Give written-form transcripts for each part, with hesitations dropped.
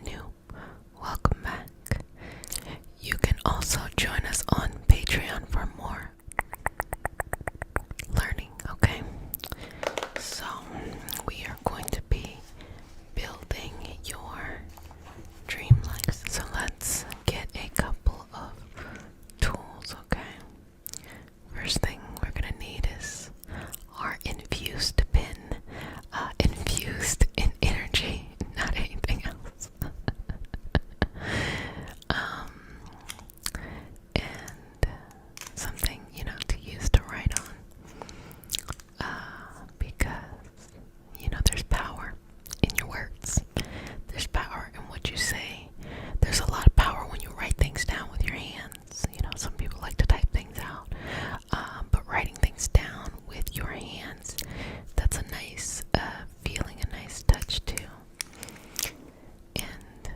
new, welcome back. You can also join us on Patreon for more learning, okay? So, we are going to be building your dream life. So, let's get a couple of tools, okay? First thing we're gonna need is our infused pin, infused in energy, not anything else. And something, to use to write on, because, there's power in your words. There's power in what you say. There's a lot of power when you write things down with your hands. Some people like to type things out, but writing things down with your hands, that's a nice feeling, a nice touch too. And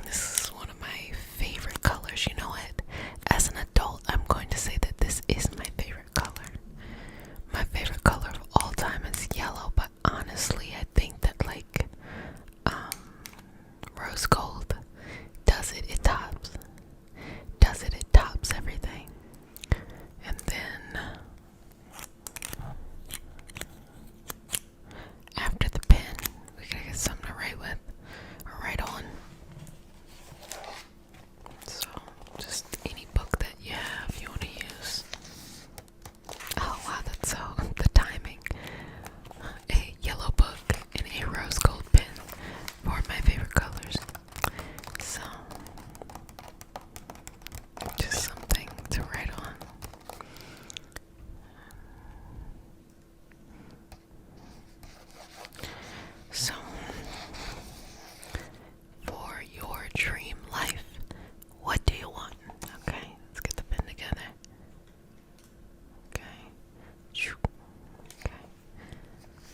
this is one of my favorite colors. You know what? As an adult, I'm going to say that this is my favorite color. My favorite color of all time is yellow, but honestly, I think that rose gold does it. It tops. It tops everything. And then after the pen, we gotta get something to write with or write on. So just any book that you have you want to use. Oh wow, that's so the timing. A yellow book and a rose gold pen for my favorite colors. So just something to write on. So for your dream life, what do you want? Okay, let's get the pen together. Okay. Okay.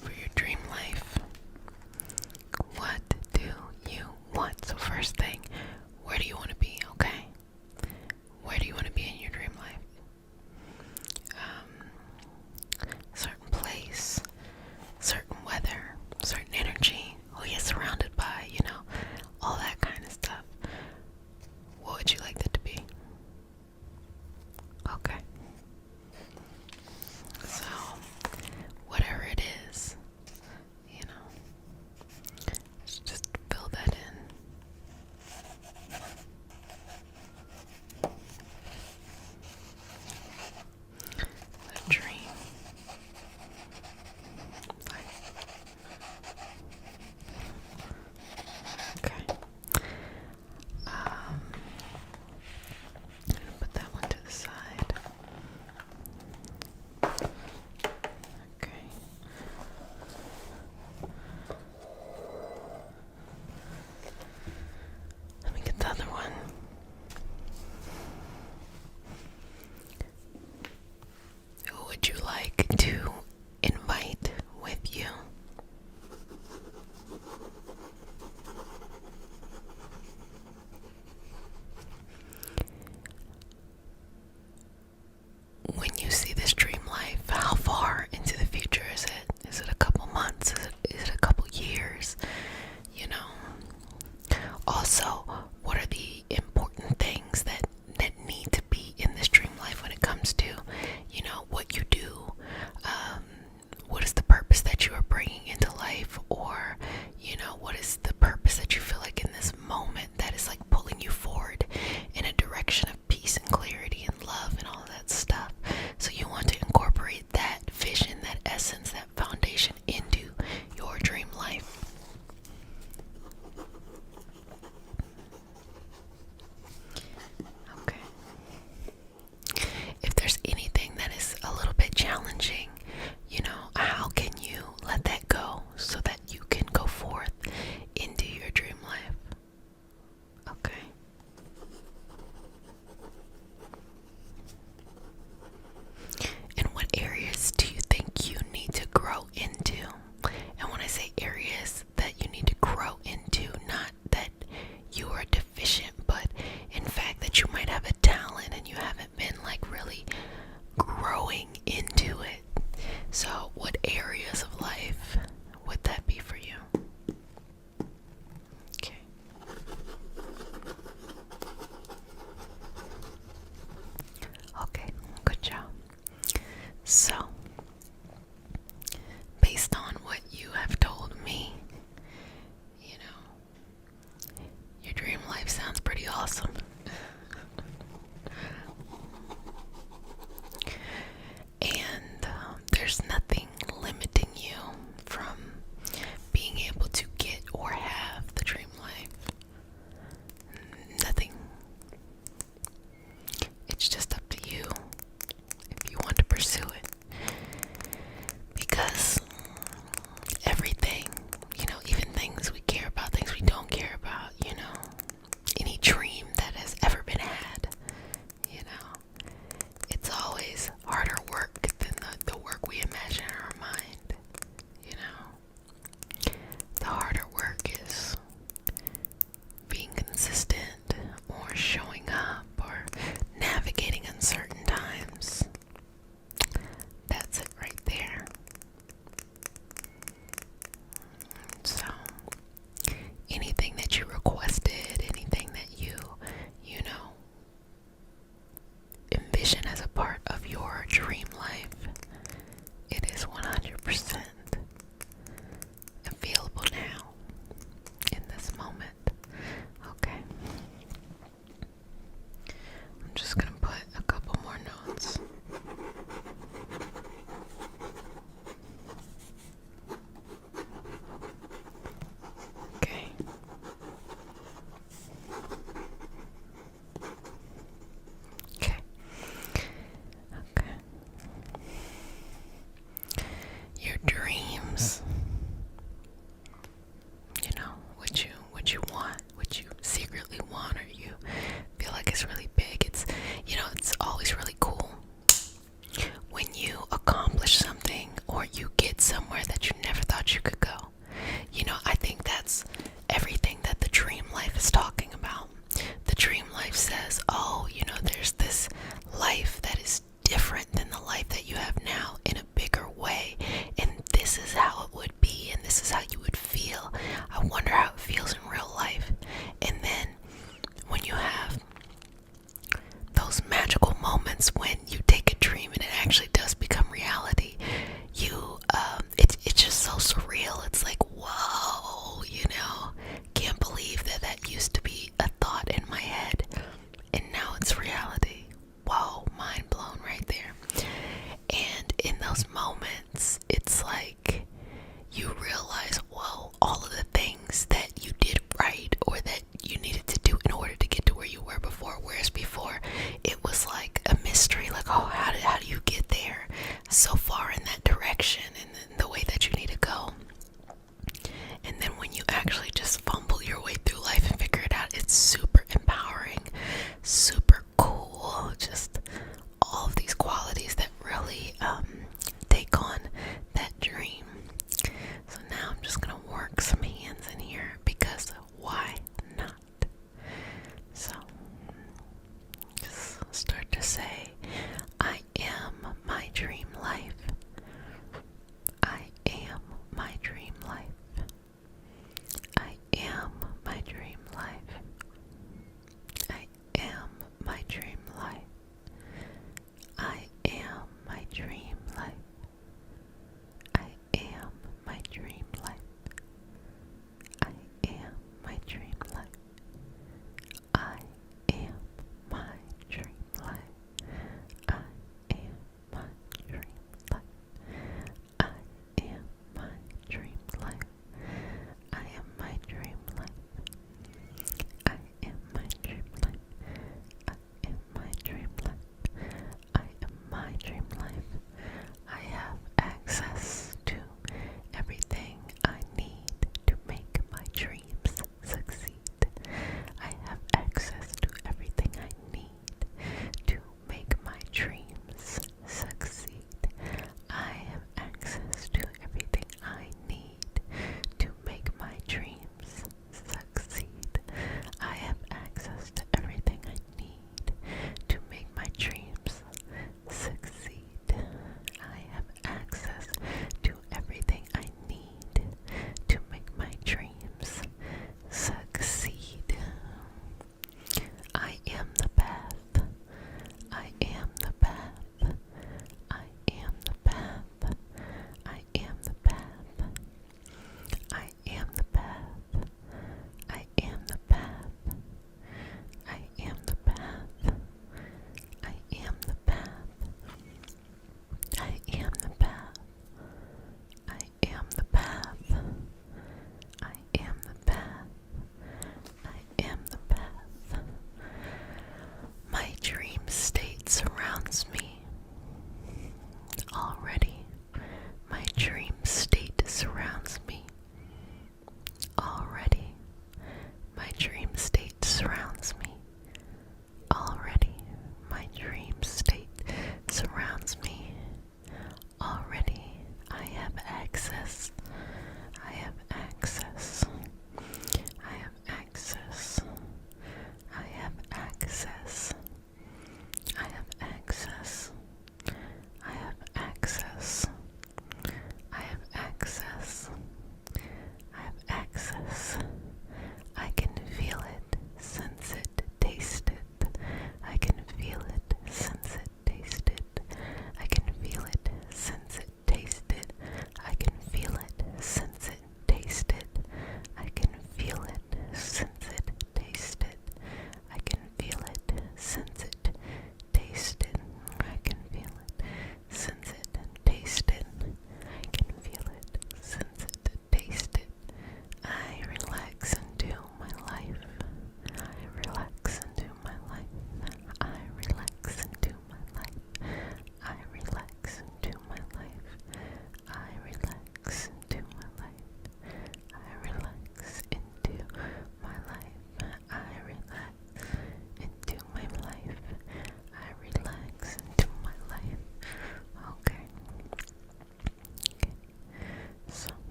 For your dream life, what do you want? So first thing, where do you want to be? Okay. Where do you want to be in your dream life? Certain place, certain weather, certain energy, who you're surrounded by, all that kind of stuff. What would you like that to be? Okay. So, whatever it is, just fill that in. A dream. Okay. Put that one to the side. Okay. Let me get the other one. Who would you like to invite with you? When you see this dream life, how far into the future is it? Is it a couple months? Is it a couple years? Also, what are the important things that need to be in this dream life when it comes to, what you do? What is the purpose that you are bringing into life? Or, what is the purpose that you feel like in this moment that is pulling you forward in a direction of peace and clarity and love and all that stuff? So you want to incorporate that vision, that essence, that foundation into your dream life.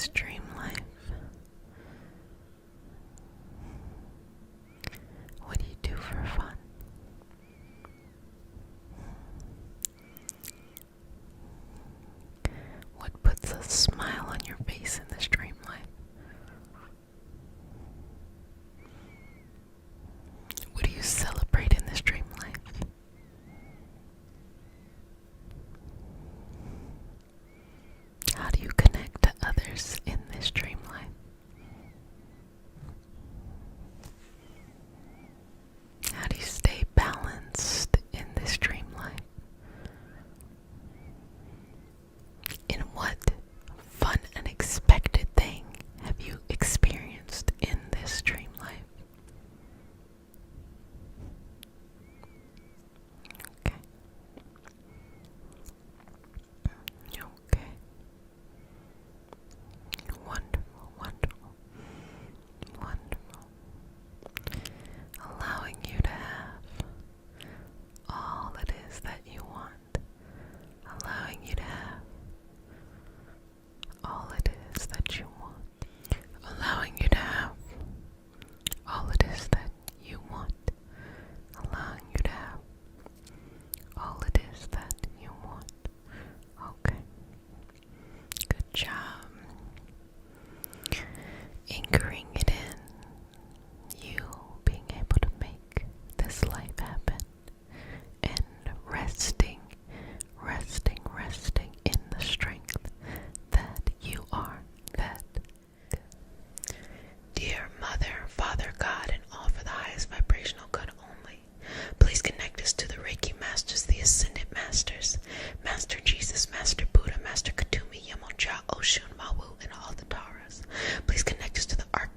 this dream life? What do you do for fun? What puts a smile on your face in this dream life? What do you celebrate in this dream life? How do you connect to others in this dream life? How do you stay balanced in this dream life? And what fun, unexpected thing have you experienced in this dream life? Okay. Okay. Wonderful, wonderful, wonderful. Allowing you to have all it is that you want. Allowing you to have all it is that you want. Allowing you to have all it is that you want. Allowing you to have all it is that you want. Okay. Good job. Anchoring it in. You being able to make this life happen. And resting in the strength that you are. That dear Mother, Father God, and all for the highest vibrational good only. Please connect us to the Reiki Masters, the Ascended Masters, Master Jesus, Master Buddha, Master Katumi, Yamonja, Oshun, Mawu, and all the Taras. Please connect us to the Archangel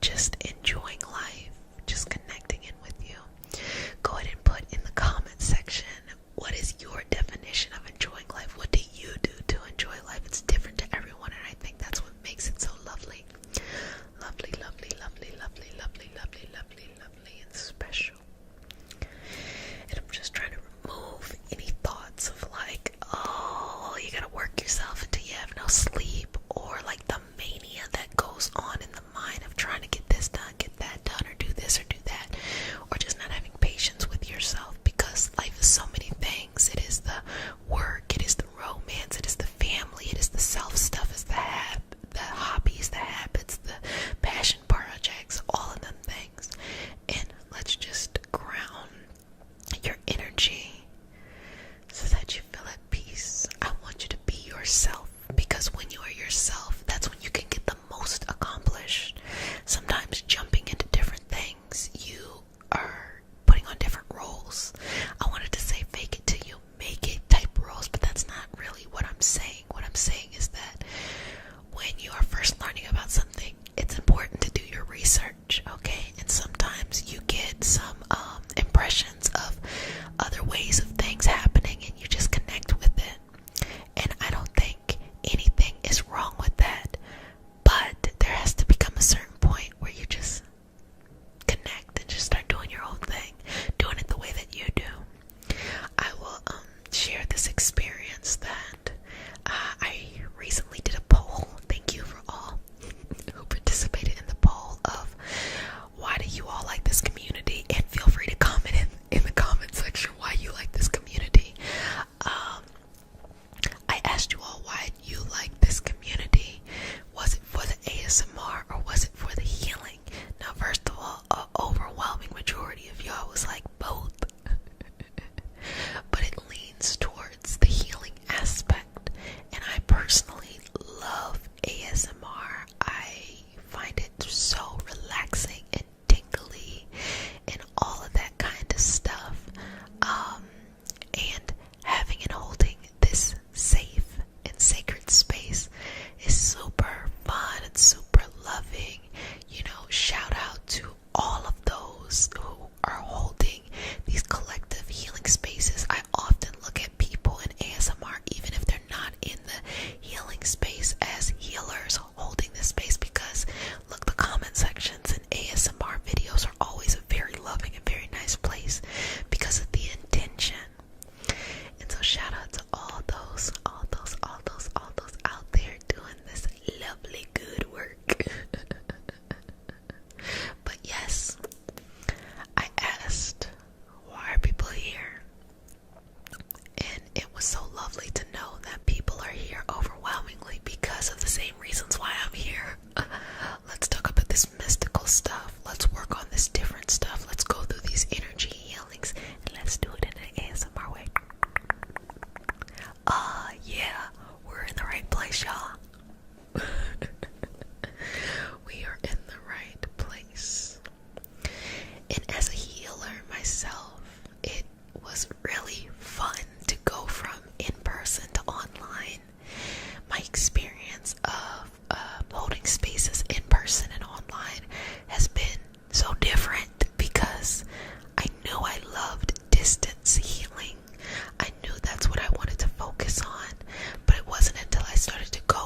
just enjoying life, just connecting in with you. Go ahead and put in the comment section, what is your definition of enjoying life? What do you do to enjoy life? It's different to everyone, and I think that's what makes it so lovely. Lovely, lovely, lovely, lovely, lovely, lovely, lovely, lovely, and special. And I'm just trying to remove any thoughts of like, oh, you gotta work yourself until you have no sleep, or like the mania that goes on in the mind of trying to get this done, get that done, or do this or do that, or just not having patience with yourself, because life is so many things. It is the work, it is the romance, it is the family, it is the self stuff, it's the hobbies, the habits, the passion projects, all of them things. And let's just ground your energy so that you feel at peace. I want you to be yourself, because when you are yourself, that's when you can get the most accomplished. Sometimes jumping into different things, you are putting on different roles. I wanted to say fake it till you make it type roles, but that's not really what I'm saying. What I'm saying is that when you are first learning about something, it's important to do your research, okay? And sometimes you get some impressions of other ways of things happening, and you just connect with it. And I don't think anything is wrong with that, but there has to become a certain point where you just connect and just start doing your own thing, doing it the way that you do. I will share this experience that I recently did a poll. Thank you for all who participated in the poll of why do you all like this community, and feel free to comment in the comment section why you like this community. I asked you all why you like this community. Was it for the ASMR or was it for the healing? Now, first of all, an overwhelming majority of y'all was like both. But it leans towards the healing aspect, and I personally love ASMR. I find it so relaxing and tingly and all of that kind of stuff. And having and holding this safe and sacred space is super fun and super loving. You know, shout out to all of those who are holding these collective healing spaces. I often look at people in ASMR, even if they're not in the healing space, as healers holding this space, because look, the comment sections in ASMR videos are always a very loving and very nice place because of the intention. And so shout out to all those out there doing this lovely good work. But yes, I asked, why are people here? And it was so lovely to know that people are here overwhelmingly because of the same reasons why I'm here. Let's talk about this mystical stuff. Let's work on this different stuff. Let's go through these energy healings, and let's do it in an ASMR way. Yeah, we're in the right place, y'all. We are in the right place. And as a healer myself, it was really fun to go from in-person to online. My experience of holding spaces in person and online has been so different, because I knew I loved distance healing. I knew that's what I wanted to focus on, but it wasn't until I started to go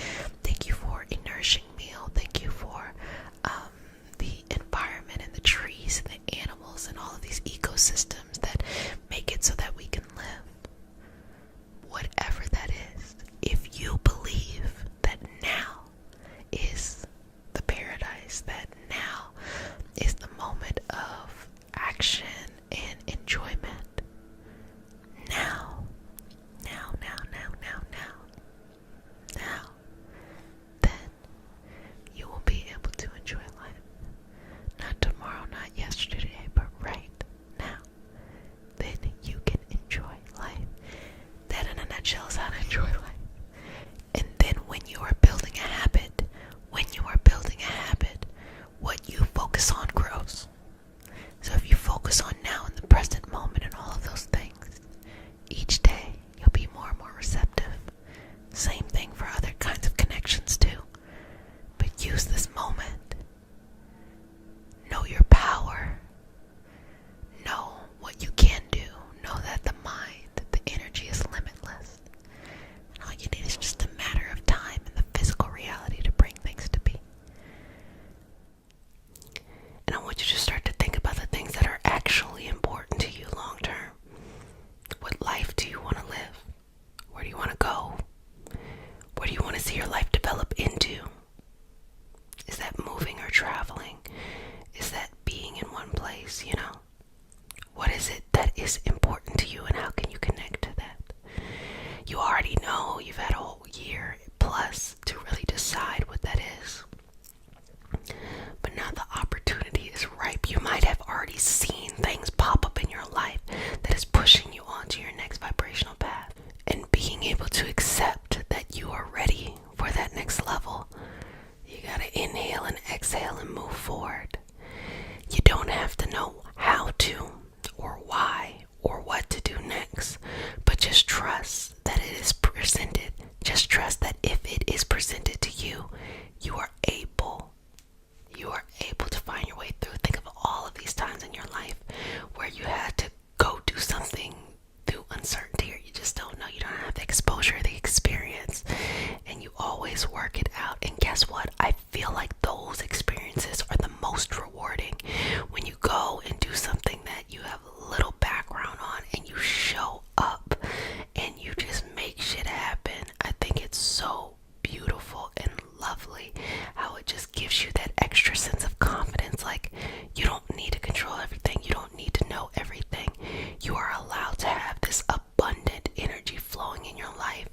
enjoy life. And then when you are building a habit, what you focus on grows. So if you focus on now in the present moment and all of those things, each day you'll be more and more receptive. Same thing for other kinds of connections too. But use this moment. Know your power. Know what you can do. Know that the mind, the energy is limitless. And all you need is just a matter of time and the physical reality to bring things to be. And I want you to start to think about the things that are actually important to you long term. What life do you want to live? Where do you want to go? Where do you want to see your life develop into? Is that moving or traveling? Is that being in one place, What is it that is important to you and how can you connect to that? You already know you've had a whole year plus to really decide what that is. But now the opportunity is ripe. You might have already seen things pop up in your life that is pushing you onto your next vibrational path. And being able to accept that you are ready for that next level, you gotta inhale and exhale and move forward. You don't have to know how to or why or what to do next, but just trust that it is presented. Just trust that if it is presented to you, you are able to find your way through. Think of all of these times in your life where you had to go do something through uncertainty, or you just don't know, you don't have the exposure, the experience, and you always work it out. And guess what? I feel like those experiences are the most rewarding when you go and do something that you have little background on and you show up and you just make shit happen. I think it's so beautiful and lovely how it just gives you that extra sense of confidence. Like, you don't need to control everything, you don't need to know everything. You are allowed to have this abundant energy flowing in your life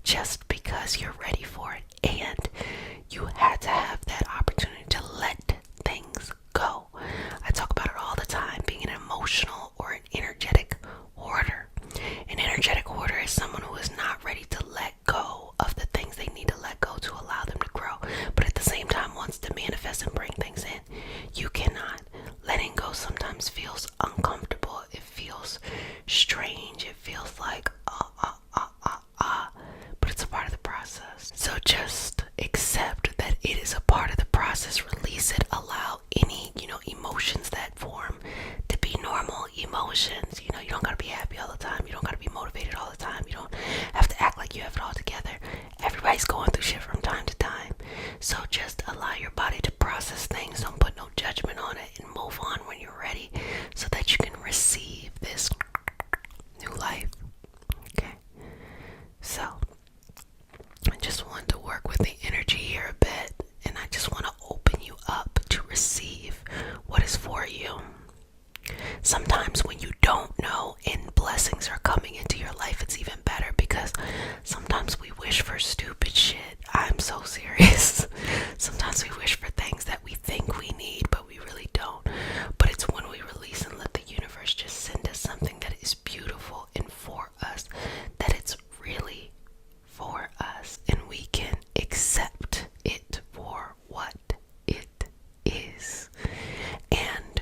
just because you're ready for it. And you had to have that opportunity to let things go. I talk about it all the time, being an emotional or an energetic hoarder. An energetic hoarder is someone who is not ready to let go of the things they need to let go to allow them to grow, but at the same time wants to manifest and bring things in. You cannot. Letting go sometimes feels uncomfortable. It feels strange. It feels like but it's a part of the process. So just accept that it is a part of the process. Release it. Allow any, emotions that form to be normal emotions. You don't gotta be happy all the time. You don't gotta be motivated all the time. You don't have to act like you have it all together. Everybody's going through shit from time to time. So just allow your body to process things. Don't put no judgment on it and move on when you're ready so that you can receive this new life. Okay. So I just want to work with the energy here a bit, and I just want to open you up to receive what is for you. Sometimes when you don't know and blessings are coming into your life, it's even better, because sometimes we wish for stupid shit. I'm so serious. Sometimes we wish for things that we think we need, but we really don't. But it's when we release and let the universe just send us something that is beautiful and for us, that it's really for us, and we can accept it for what it is. And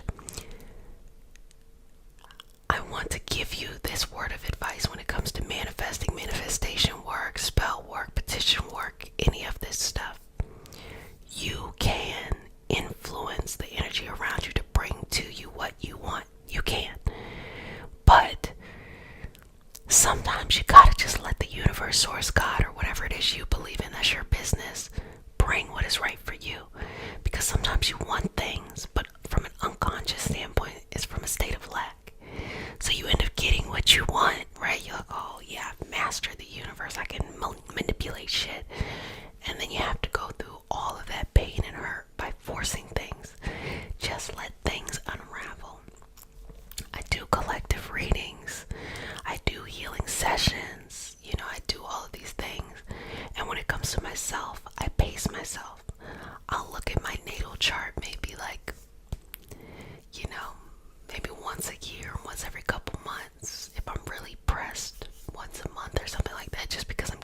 I want to give you this word of advice when it comes to manifesting, manifestation work, spell work, petition work, any of this stuff. You can influence the energy around you to bring to you what you want. You can. But sometimes you gotta just let the universe, source, God, or whatever it is you believe in, that's your business, bring what is right for you. Because sometimes you want things, but from an unconscious standpoint, it's from a state of lack. So you end up getting what you want, right? You're like, oh yeah, I've mastered the universe, I can manipulate shit. And then you have to go through all of that pain and hurt by forcing things. Just let things unravel. I do collective readings. I do healing sessions. I do all of these things. And when it comes to myself, I pace myself. I'll look at my natal chart maybe maybe once a year, once every couple months. If I'm really pressed, once a month or something like that, just because I'm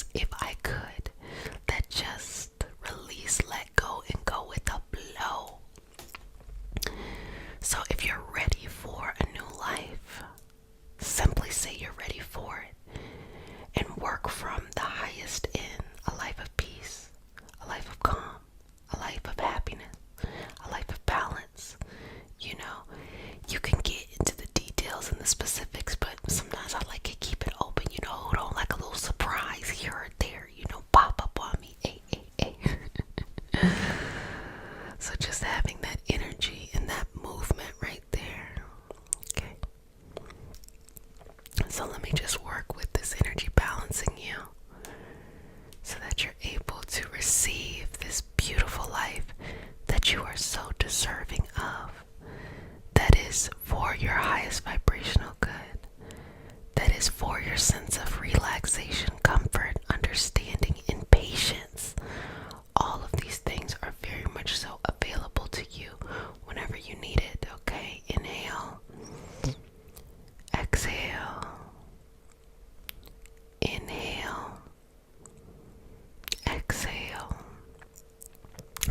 else, if I could, that just release, let go, and go with the flow. So if you're ready for a new life, simply say you're ready for it and work from the highest in a life of peace, a life of calm, a life of happiness, a life of balance. You know, you can get into the details and the specifics, but sometimes I like to keep it open, hold on, like a little surprise here or there, pop up on me. Hey, hey, hey. So just having that energy and that movement right there. Okay. So let me just work with this energy balancing you so that you're able to receive this beautiful life that you are so deserving of. That is for your highest vibrational good. That is for your sense of relaxation, comfort, understanding, and patience. All of these things are very much so available to you whenever you need it, okay? Inhale. Exhale. Inhale. Exhale.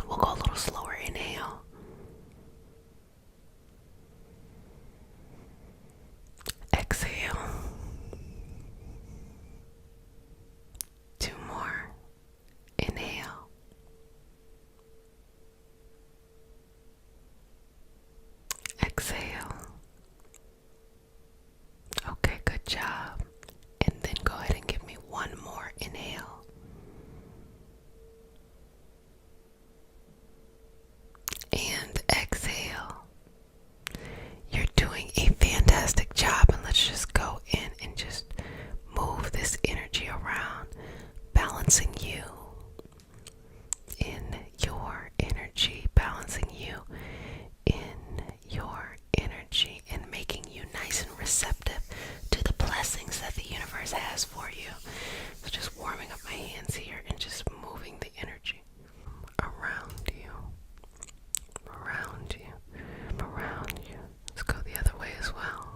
We'll go a little slower. Inhale. Exhale. 2 more. Inhale. Exhale. Okay, good job. And then go ahead and give me 1 more. Inhale. And exhale. You're doing a fantastic job, and let's just go in and just move this energy around, balancing you in your energy, balancing you in your energy, and making you nice and receptive to the blessings that the universe has for you. So just warming up my hands here and just moving the energy around you, around you, around you. Let's go the other way as well.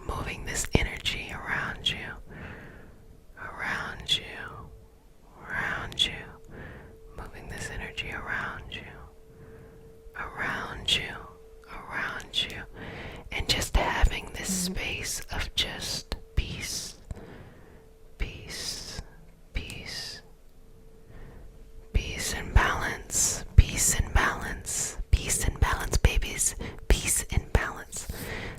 Moving this energy around you, around you, around you. Moving this energy around you, around you, around you. And just having this space of just peace, peace, peace, peace and balance, peace and balance, peace and balance, babies, peace and balance.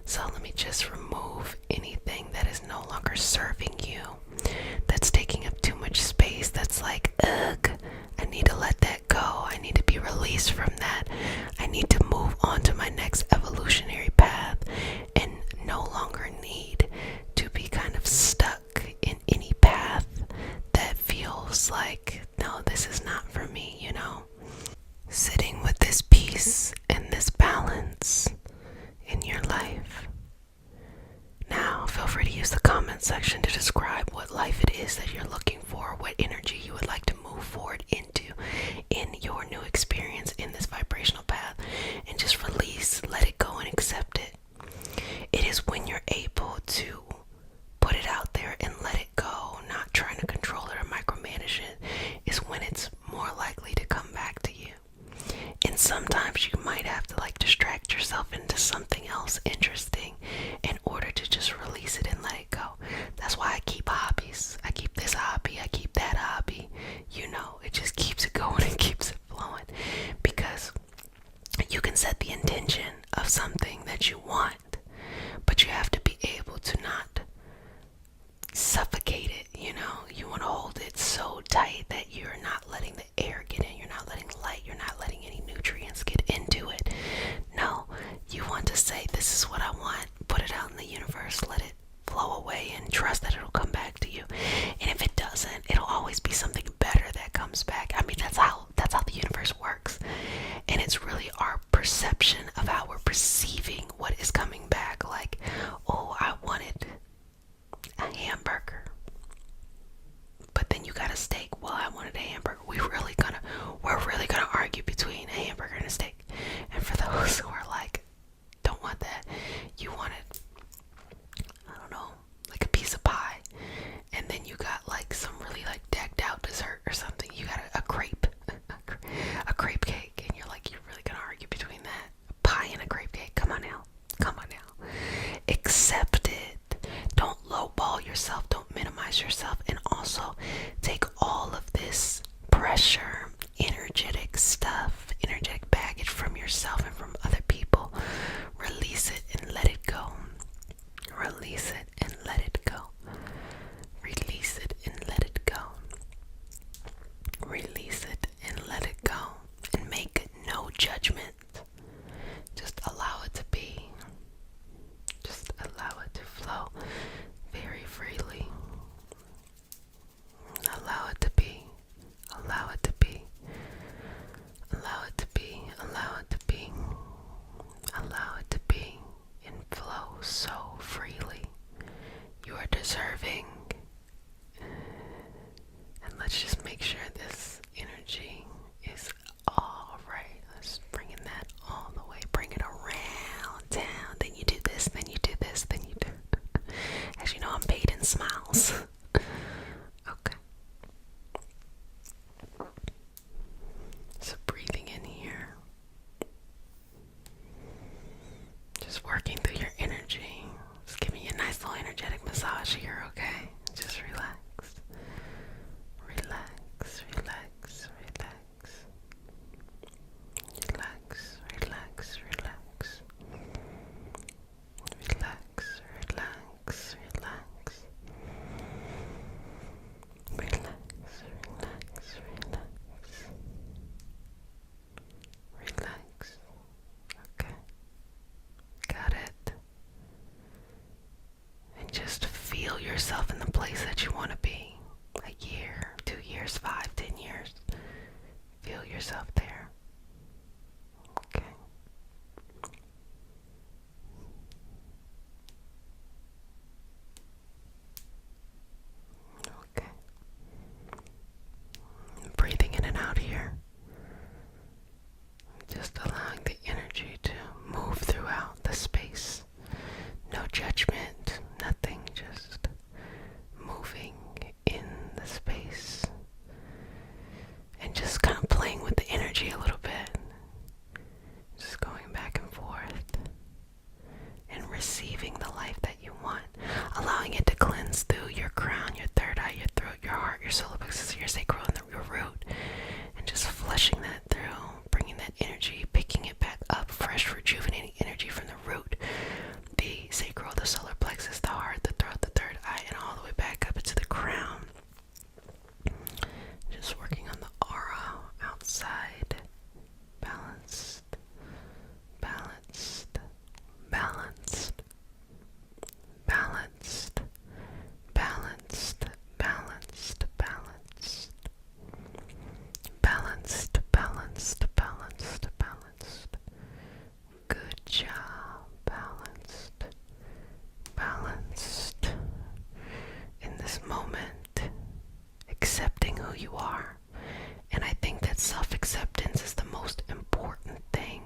So let me just remove anything that is no longer serving you, that's taking up too much space, that's like, ugh, I need to let that go. I need to be released from that. I need to move on to my next evolutionary path and no longer need to be kind of stuck in any path that feels like, no, this is not for me, Sitting with this peace and this balance in your life. Now, feel free to use the comment section to describe what life it is that you're looking for, what energy you would like to move forward into in your new experience in this vibrational path, and just release, let it go, and accept it. It is when you're able to put it out there and let it go, not trying to control it or micromanage it, is when it's more likely to come back to you. And sometimes you might have to distract yourself into something else interesting in order to just release it and let it go. That's why I keep hobbies. I keep this hobby, I keep that hobby. It just keeps it going and keeps it flowing. Because you can set the intention of something that you want, but you have to be able to not suffocate it. You want to hold it so tight that you're not letting the air get in, you're not letting light, you're not letting any nutrients get into it. No, you want to say, this is what I want, put it out in the universe, let it flow away, and trust that it'll come back to you. And if it doesn't, it'll always be something better that comes back. I mean, that's how the universe works. And it's really our perception of how we're perceiving what is coming back. Like, oh, I wanted a hamburger, but then you got a steak. Well, I wanted a hamburger. We're really gonna argue between a hamburger and a steak. And for those who are like, don't want that, you wanted, I don't know, like a piece of pie, and then you got some really take all of this pressure, energetic stuff, energetic baggage from yourself and from other people. Release it and let it go. Release it and let it go. Release it and let it go. Release it and let it go. And make no judgment. Just allow it to be. Just allow it to flow very freely. Allow it to be. Allow it to be. Allow it to be. Allow it to be. Allow it to be. And flow so freely. You are deserving. And let's just make sure this energy is all right. Let's bring in that all the way. Bring it around town. Then you do this, then you do this, then you do. As you know, I'm paid in smiles. Okay. So breathing in here. Just working through your energy. Just giving you a nice little energetic massage here, okay? Just relax. Relax, relax, relax. Relax, relax, relax. Relax, relax, relax. Relax, relax, relax. Relax. Okay. Got it. And just feel yourself in the place that you want to be. A year, 2 years, 5, 10 years. Feel yourself there. Okay. Okay. Breathing in and out here. Just allowing the energy to move throughout the space. No judgment, nothing, just moving in the space. And just kind of playing with the energy a little bit. Just going back and forth. And receiving the life that you want. Allowing it to cleanse through your crown, your third eye, your throat, your heart, your solar plexus, your sacral, and your root. And just flushing that through. Bringing that energy, picking it back up. Fresh, rejuvenating energy from the root. The sacral, the solar plexus, the heart, the throat, the third eye, and all the way back up into the crown. Just working on the aura outside. Balanced, balanced, balanced, balanced, balanced, balanced, balanced, balanced, balanced, balanced, balanced. Good job. Balanced, balanced. In this moment, accepting who you are. And I think that self-acceptance is the most important thing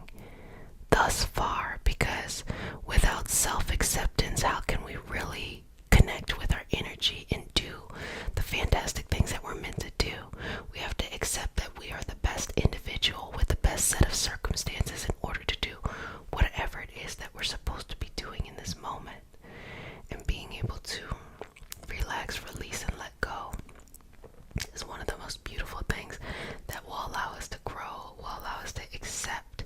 thus far, because without self-acceptance, how can we really connect with our energy and do the fantastic things that we're meant to do? We have to accept that we are the best individual with the best set of circumstances in order to do whatever it is that we're supposed to be doing in this moment. And being able to relax, release, and let go is one of the most beautiful things that will allow us to grow, will allow us to accept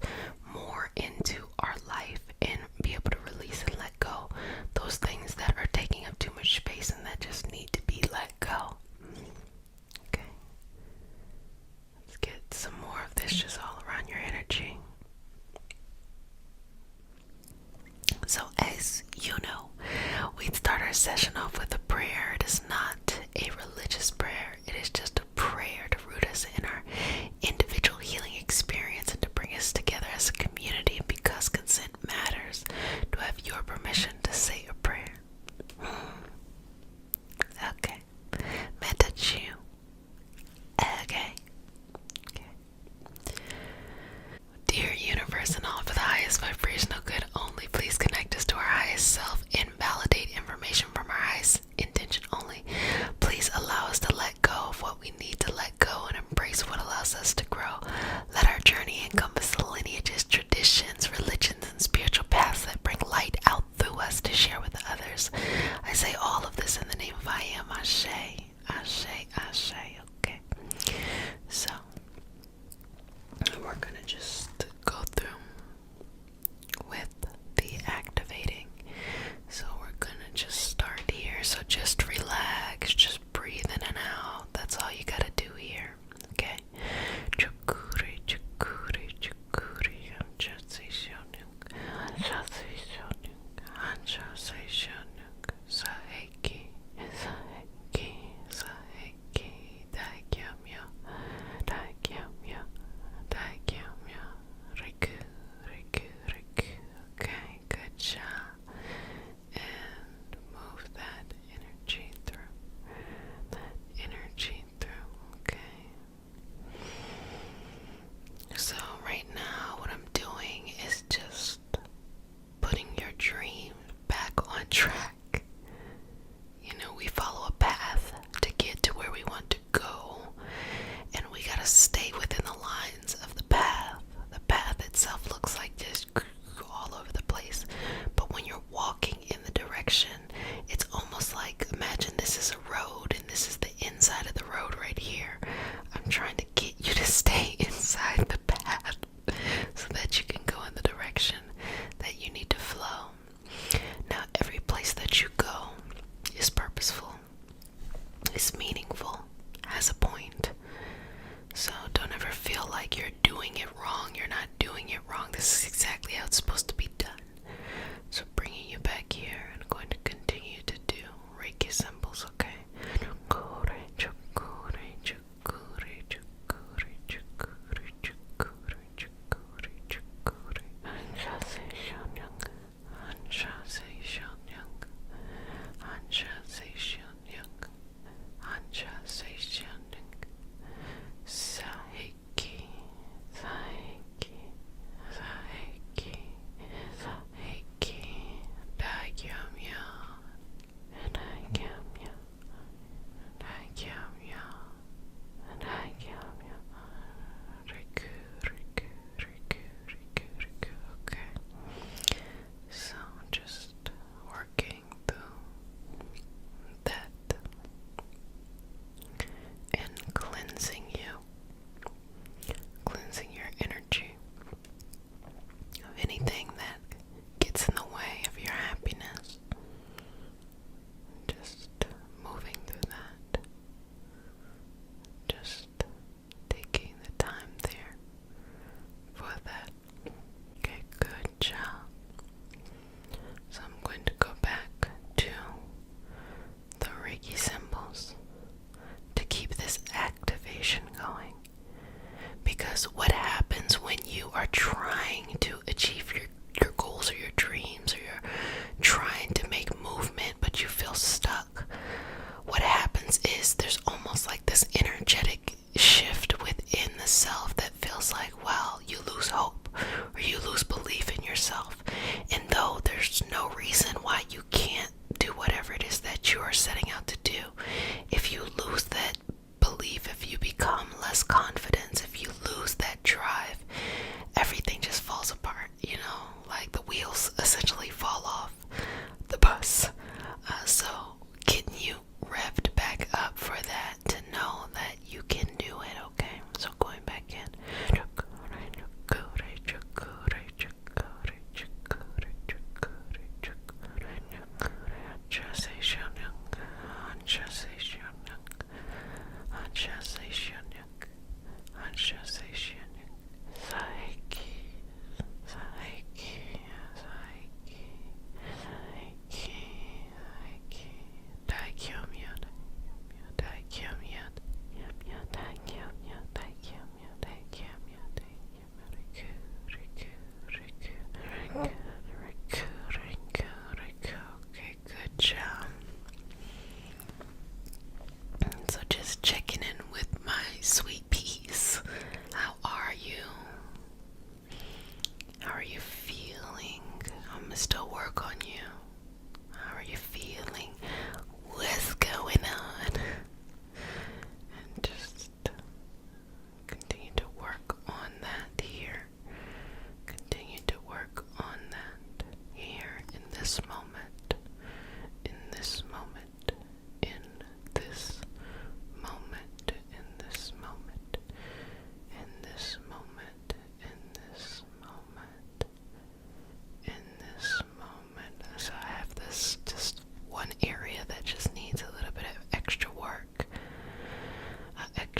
more into our life and be able to release and let go those things that are taking up too much space and that just need to be let go. Okay. Let's get some more of this just all around your energy. So as you know, we'd start our session off with a prayer. It is not a religious prayer. It is just a prayer to root us in our individual healing experience and to bring us together as a community. And because consent matters, do I have your permission to say a prayer? Okay. May I touch you? Okay. Okay.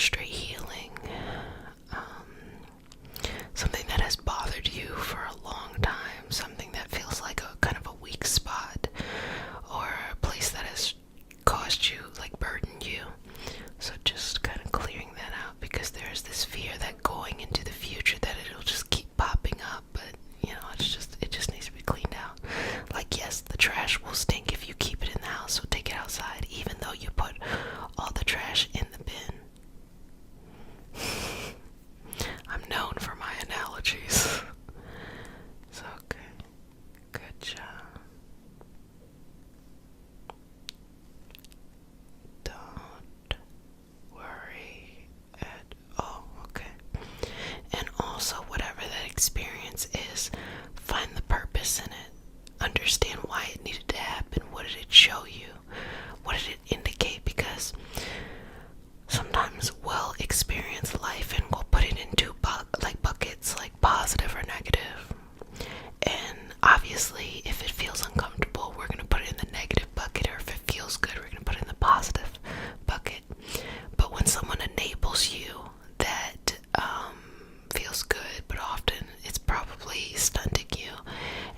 extra healing, something that has bothered you for a long time, something that feels like a kind of a weak spot, or a place that has caused you, like burdened you. So just kind of clearing that out, because there's this fear that going into the future that it'll just keep popping up, but it just needs to be cleaned out. Like, yes, the trash will stink if you keep it in the house, so take it outside, even though you put all the trash in the bin. I'm known for my analogies. So, okay. Good job. Don't worry at all, okay? And also, whatever that experience is, find the purpose in it. Understand why it needed to happen. What did it show you? What did it indicate? Because sometimes we'll experience life and we'll put it into buckets, like positive or negative. And obviously, if it feels uncomfortable, we're going to put it in the negative bucket, or if it feels good, we're going to put it in the positive bucket. But when someone enables you, that feels good, but often it's probably stunting you.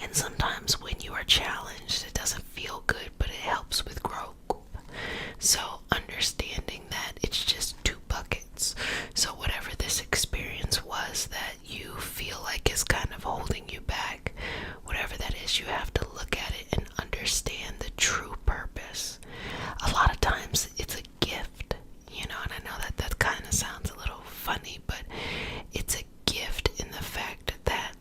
And sometimes when you are challenged, it doesn't feel good, but it helps with growth. So understanding that it's just two buckets. So whatever this experience was that you feel like is kind of holding you back, whatever that is, you have to look at it and understand the true purpose. A lot of times it's a gift, and I know that kind of sounds a little funny, but it's a gift in the fact that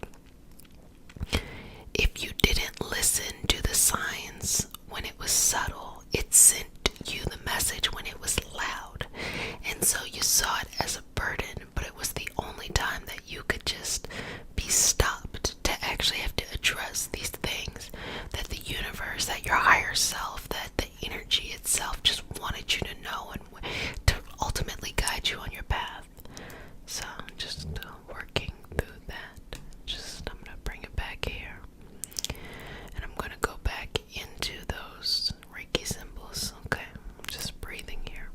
if you didn't listen to the signs when it was subtle, it sent you the message when it was loud. And so you saw it as a burden, but it was the only time that you could just be stopped to actually have to address these things that the universe, that your higher self, that the energy itself just wanted you to know, and to ultimately guide you on your path. So just working through that. I'm going to bring it back here. And I'm going to go back into those Reiki symbols. Okay, just breathing here.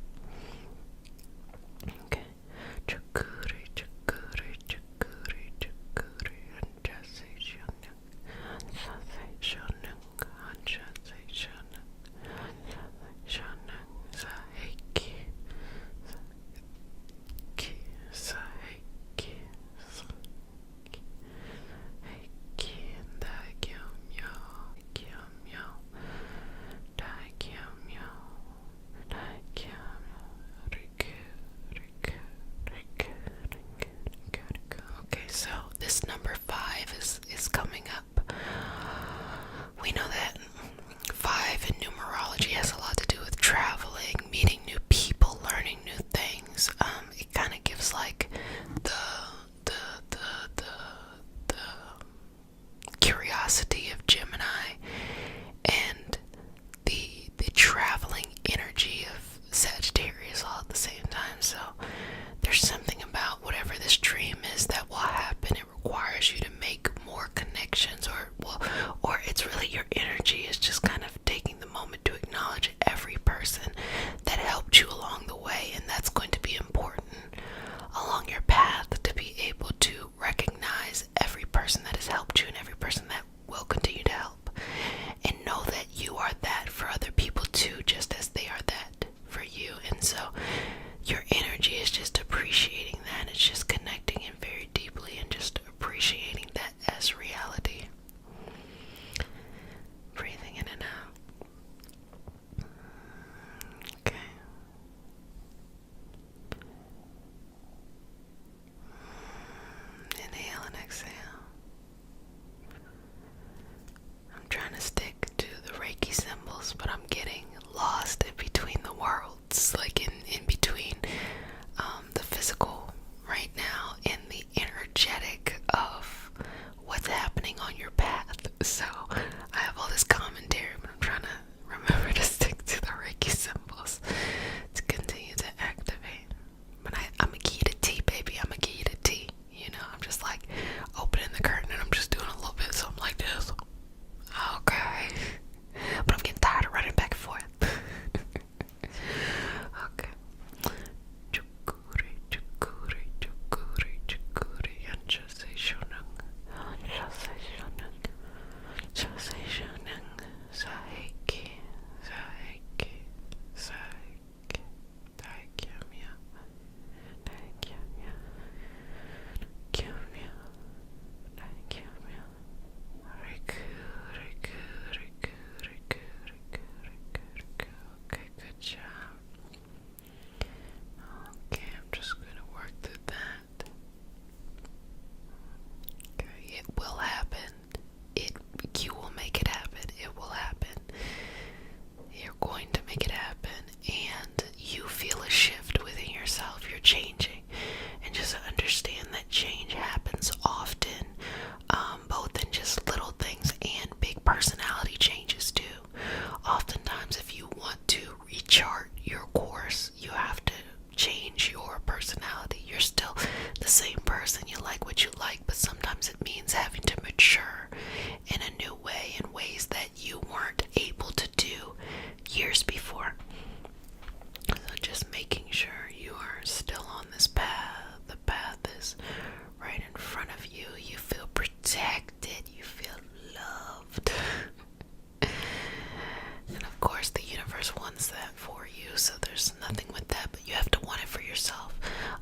Okay,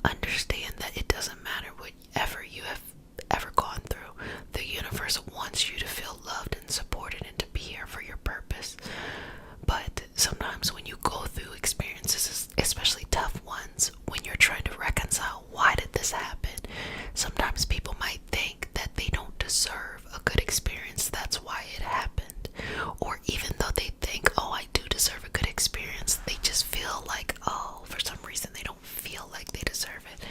understand that it doesn't matter whatever you have ever gone through. The universe wants you to feel loved and supported and to be here for your purpose. But sometimes when you go through experiences, especially tough ones, when you're trying to reconcile why did this happen, sometimes people might think that they don't deserve a good experience, that's why it happened. Or even though they think, oh, I do deserve a good experience, they just feel like, oh, for some reason they don't feel like they deserve it.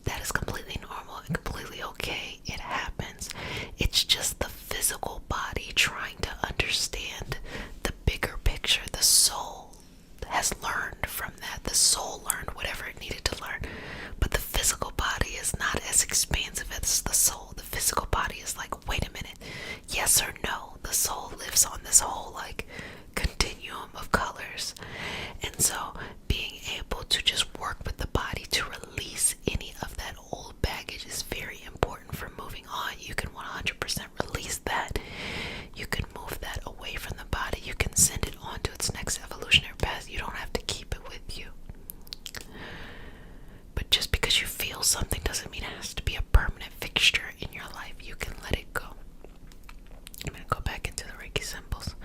That is completely normal and completely okay. It happens. It's just the physical body trying to understand the bigger picture. The soul has learned from that. The soul learned whatever it needed to learn. But the physical body is not as expansive as the soul. The physical body is like, wait a minute, yes or no. The soul lives on this whole like continuum of colors. And so being able to just work with the body to release any of that old baggage is very important for moving on. You can 100% release that. You can move that away from the body. You can send it on to its next evolutionary path. You don't have to keep it with you. But just because you feel something doesn't mean it has to be a permanent fixture in your life. You can let it go. I'm going to go back into the Reiki symbols.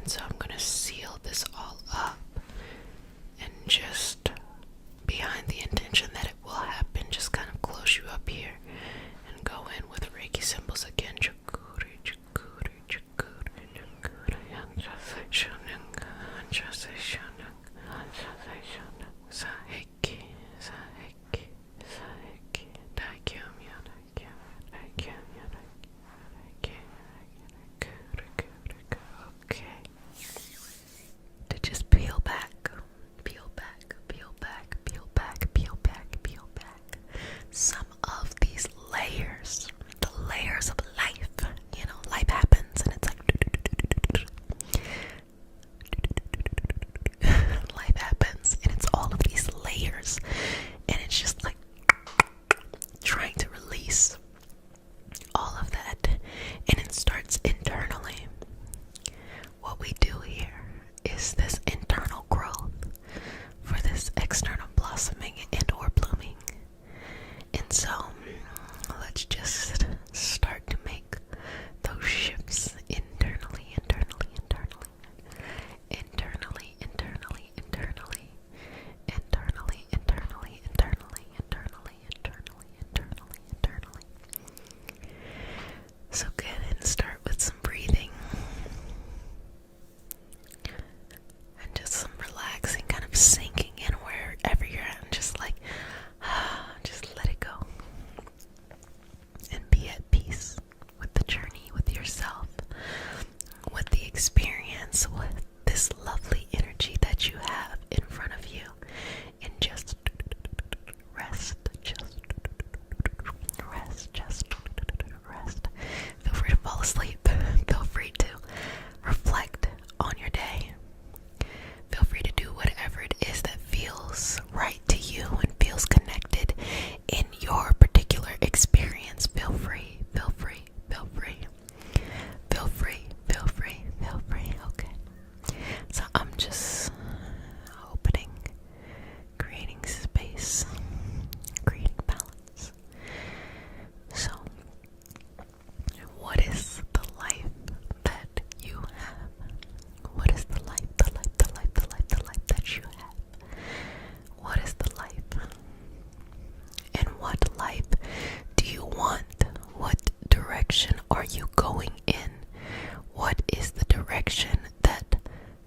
So I'm going to seal this all up and just behind the intention that it will happen, just kind of close you up here and go in with Reiki symbols again.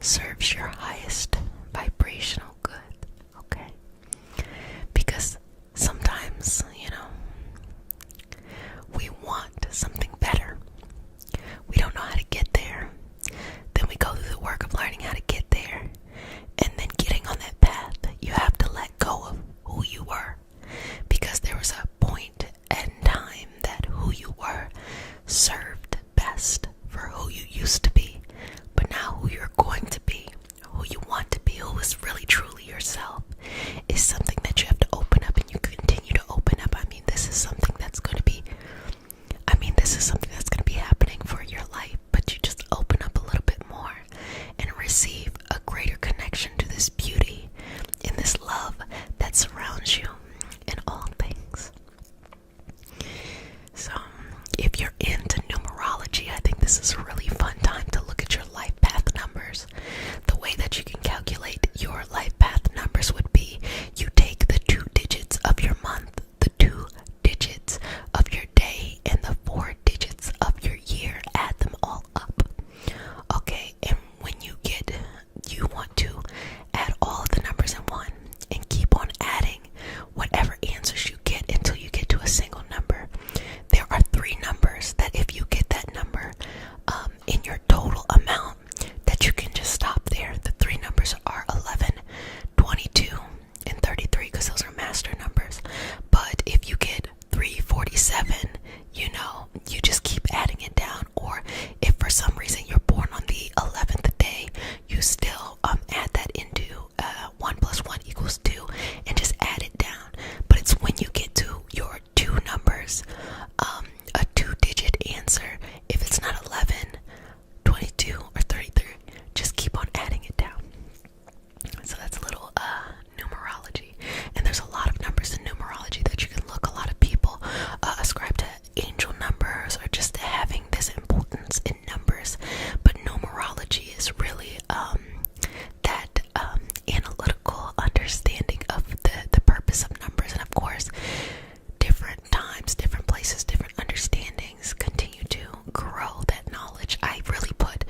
serves your highest vibrational good, okay? Because sometimes, we want something better. We don't know how to get there. Then we go through the work of learning how to get there. And then getting on that path, you have to let go of who you were. Because there was a point in time that who you were served best for who you used to be. But now who you're going to be, who you want to be, who is really truly yourself, is something that you have to open up, and you continue to open up. This is something that's going to be happening for your life, but you just open up a little bit more and receive a greater connection to this beauty and this love that surrounds you in all things. So, if you're into numerology, I think this is a really fun time to look at your life path numbers. The way that you can calculate your life path numbers would be you take the 2 digits of your month, the 2 digits of your day, and the 4 digits of your year, add them all up. Okay, and when you want to add all of the numbers in one and keep on adding whatever answers you get until you get to a single number. There are 3 numbers that if you get that number in your total amount, that you can just stop there. The 3 numbers are 11, 22, and 33, because those are master numbers. But if you get 347, you just keep adding it down. Or if for some reason you're born on the 11th day, you still add that into 1 plus 1 equals 2 and just add it down. But it's when you get to your 2 numbers, a 2-digit answer, if it's not 11, 22, or 33, just keep on adding it down. So that's a little numerology. And there's a lot of numbers in numerology that you can look. A lot of people ascribe to angel numbers or just having this importance in numbers. But numerology is really that analytical understanding of the purpose of numbers. And of course, different times, different places, different understandings continue to grow that knowledge. I really put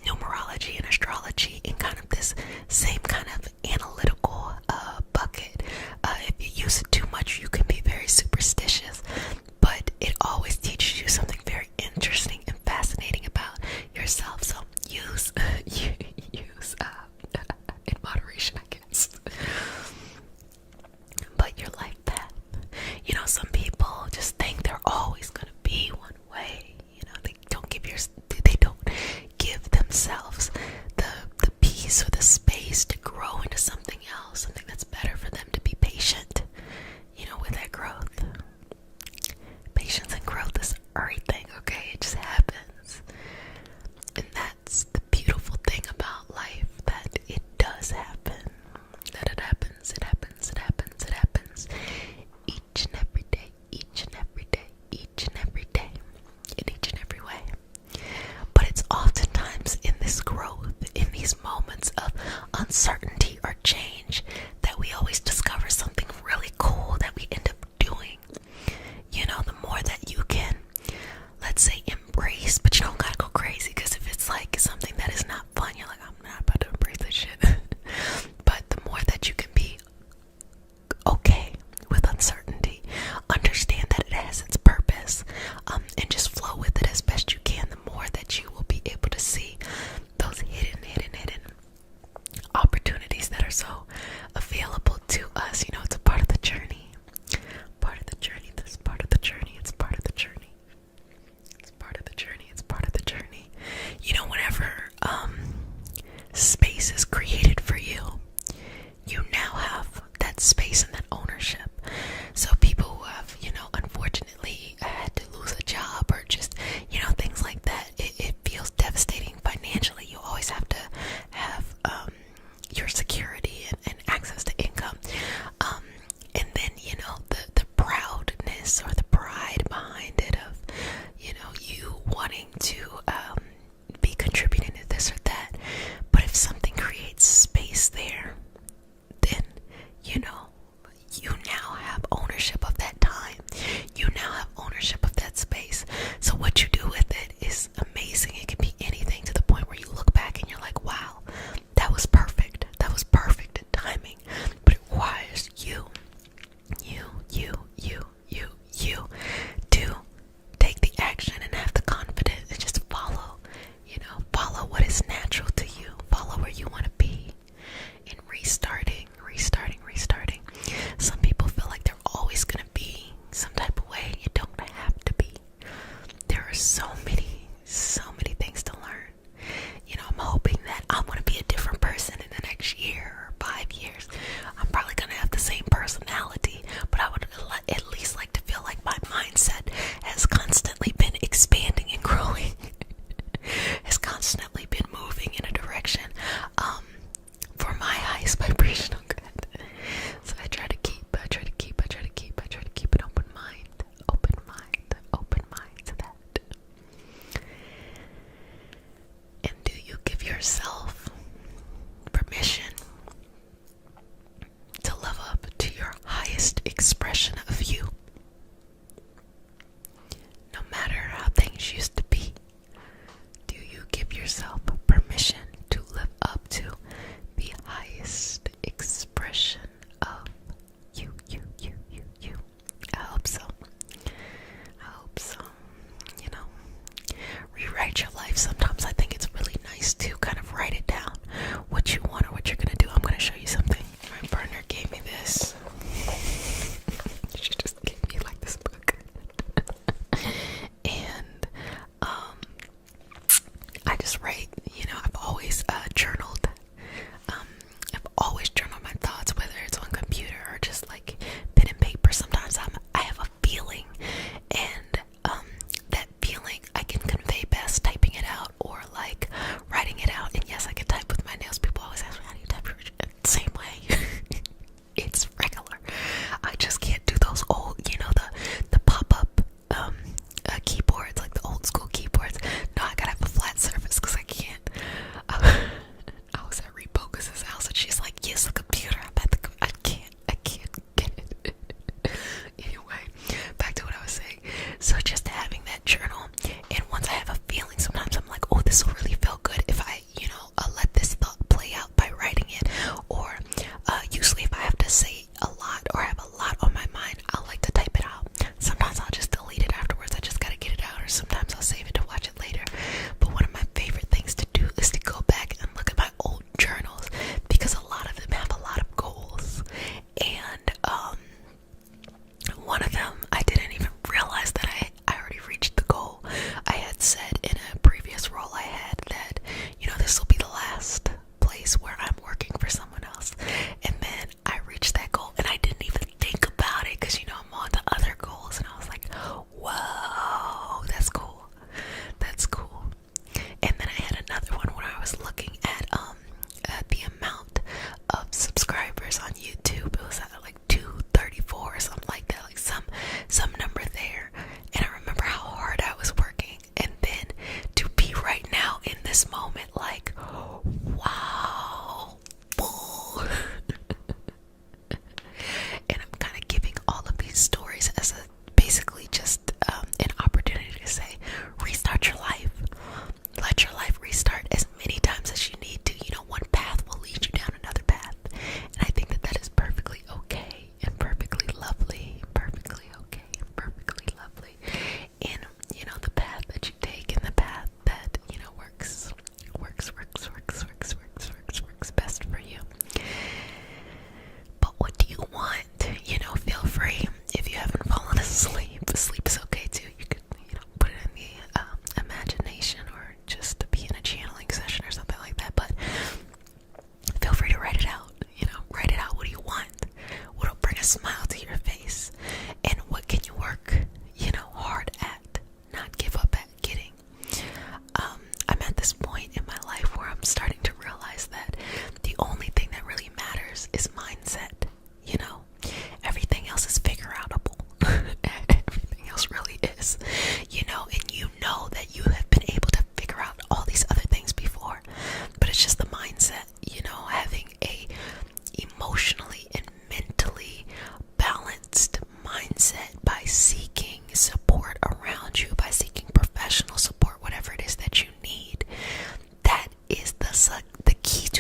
numerology and astrology in kind of this same kind of analytical bucket. If you use it too much, you can be very superstitious, but it always teaches you something very interesting and fascinating about yourself. So use in moderation, I guess. But your life path, some people just think they're always going to be one way. They don't give themselves the peace or the space to grow into something else, something that's better for them, to be patient, with that growth. Patience and growth is everything, okay? It just happens. And that's the beautiful thing about life, that it does happen. That it happens, it happens, it happens, it happens. Each and every day, each and every day, each and every day, in each and every way. But it's oftentimes in this growth, in these moments of uncertainty or change, that we always discover something really cool that we end up doing. The more that you can, let's say, embrace, but you don't gotta go crazy, because if it's like something that is not fun, you're like, I'm not about to embrace this shit. But the more that you can be okay with uncertainty, understand that it has its purpose, and just flow with it as best you can, the more that you will be able to see those hidden opportunities that are so available to us. It's a part of the journey. Part of the journey. This part of the journey. It's part of the journey. It's part of the journey. It's part of the journey. Whenever space is created for you, you now have that space and that ownership. So people who have, unfortunately had to lose a job, or just, things like that, it feels devastating financially. You always have to have your security and access to income. And then, the proudness or the pride behind it of, you wanting to be contributing to this or that. But if something creates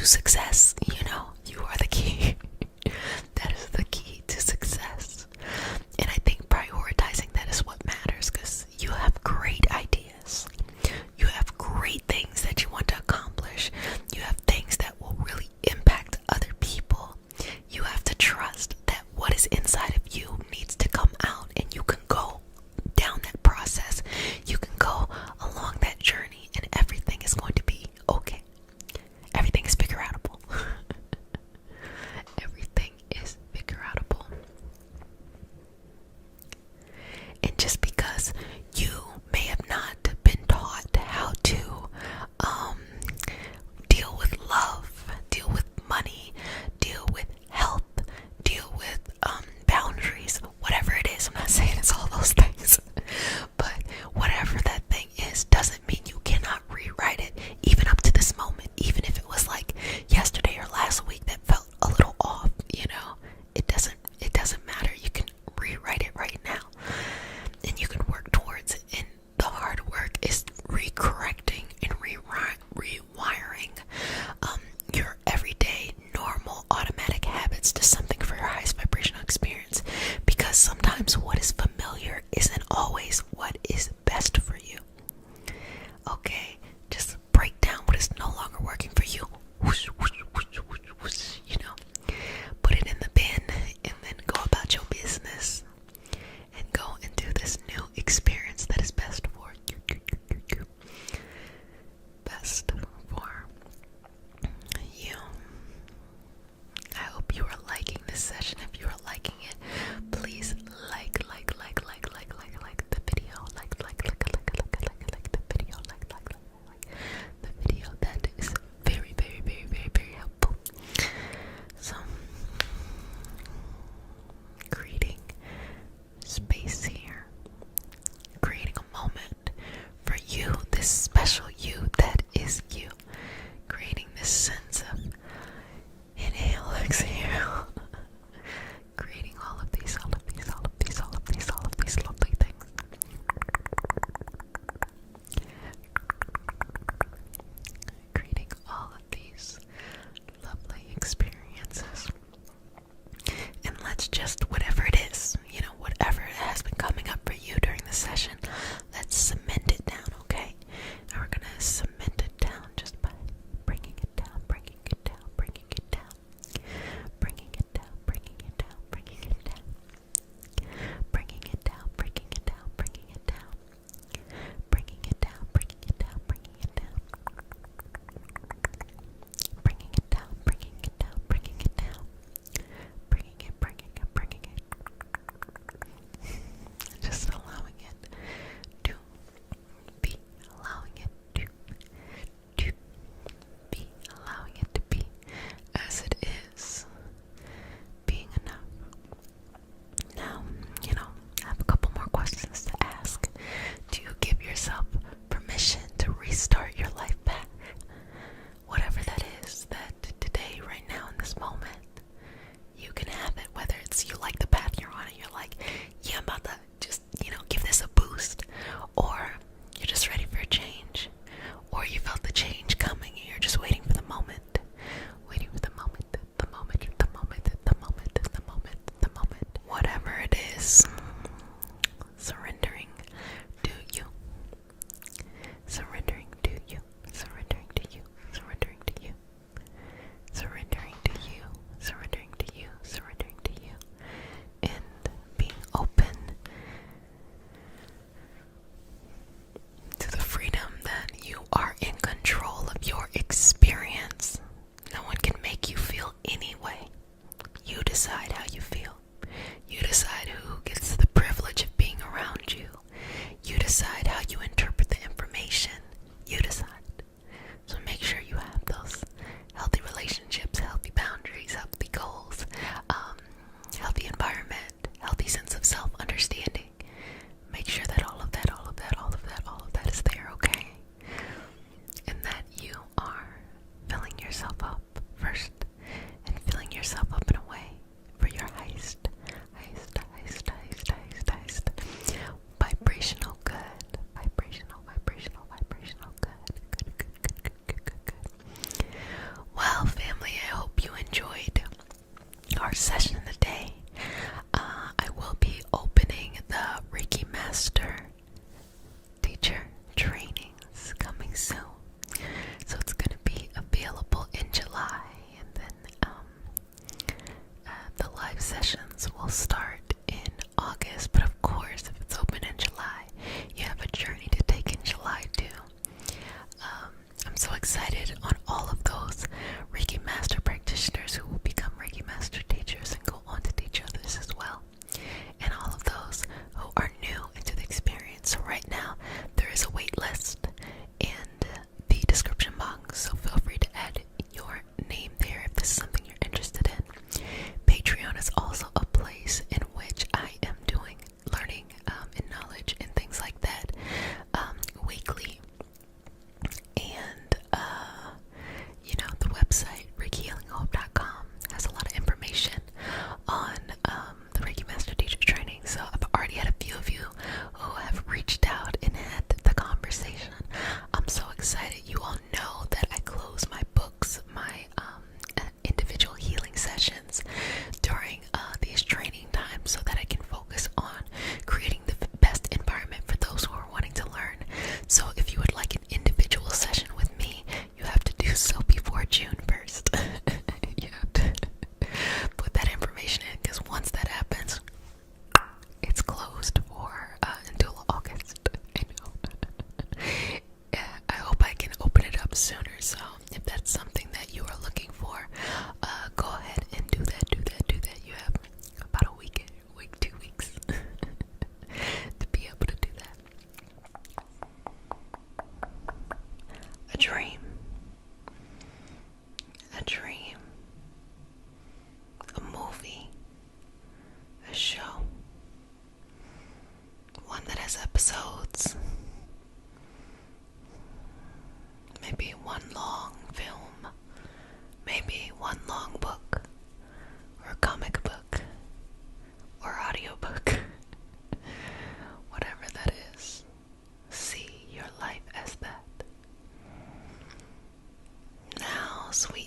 to success. You are the key. That is the key to success. And I think prioritizing that is what matters, because you have great ideas. You have great things that you want to accomplish. You have things that will really impact other people. You have to trust that what is inside of you needs to come out, and you can go down that process. You can go along that journey, and everything is going to be okay. Everything is figure outable.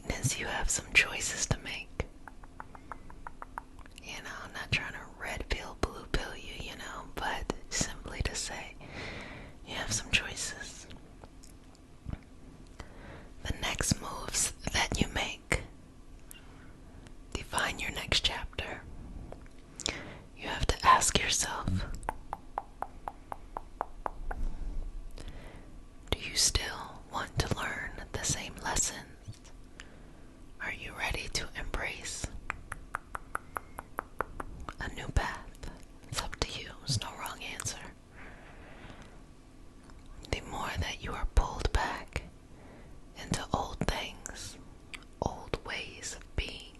greatness, you have some choices to make. I'm not trying to red pill, blue pill you, but simply to say, you have some choices. The next moves that you make define your next chapter. You have to ask yourself, do you still want to learn the same lessons? Are you ready to embrace a new path? It's up to you. There's no wrong answer. The more that you are pulled back into old things, old ways of being,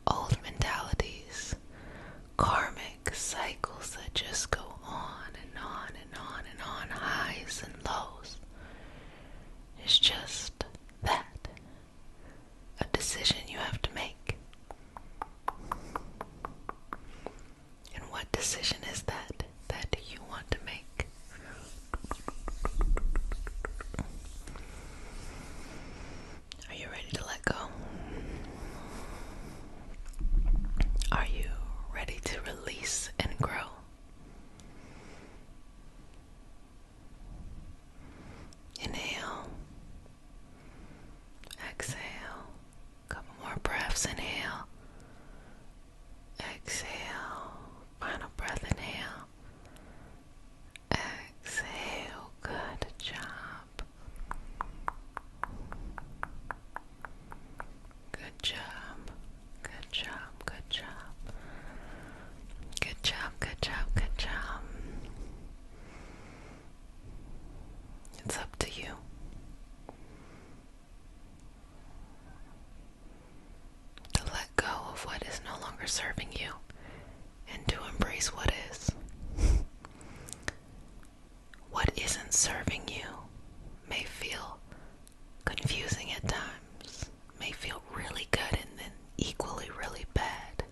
old mentalities, karmic cycles that just go on and on and on and on, highs and lows. It's just that, a decision you have to make. And what decision is that you want to make? Are you ready to let go? Are you ready to release and grow? Inhale. Exhale. Couple more breaths. Inhale. Exhale. Final breath. Inhale. Exhale. Good job. Good job. Good job. Good job. Good job. Good job. Good job. It's up to you. To let go of what is no longer serving you and to embrace what is. What isn't serving you may feel confusing at times, may feel really good and then equally really bad.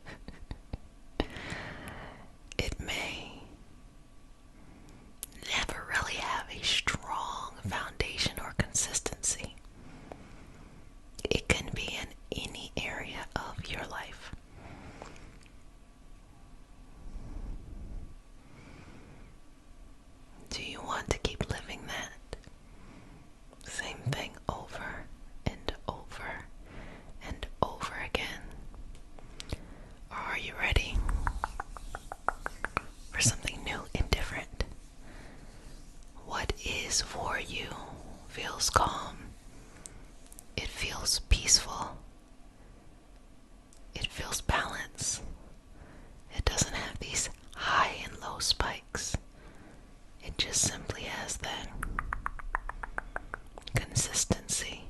It may never really have a strong foundation or consistency. It can be in any area of your life. Do you want to keep living that same thing over and over and over again? Or are you ready for something new and different? What is for you feels calm. It feels peaceful. It feels balanced. It doesn't have these high and low spikes. It just simply has that consistency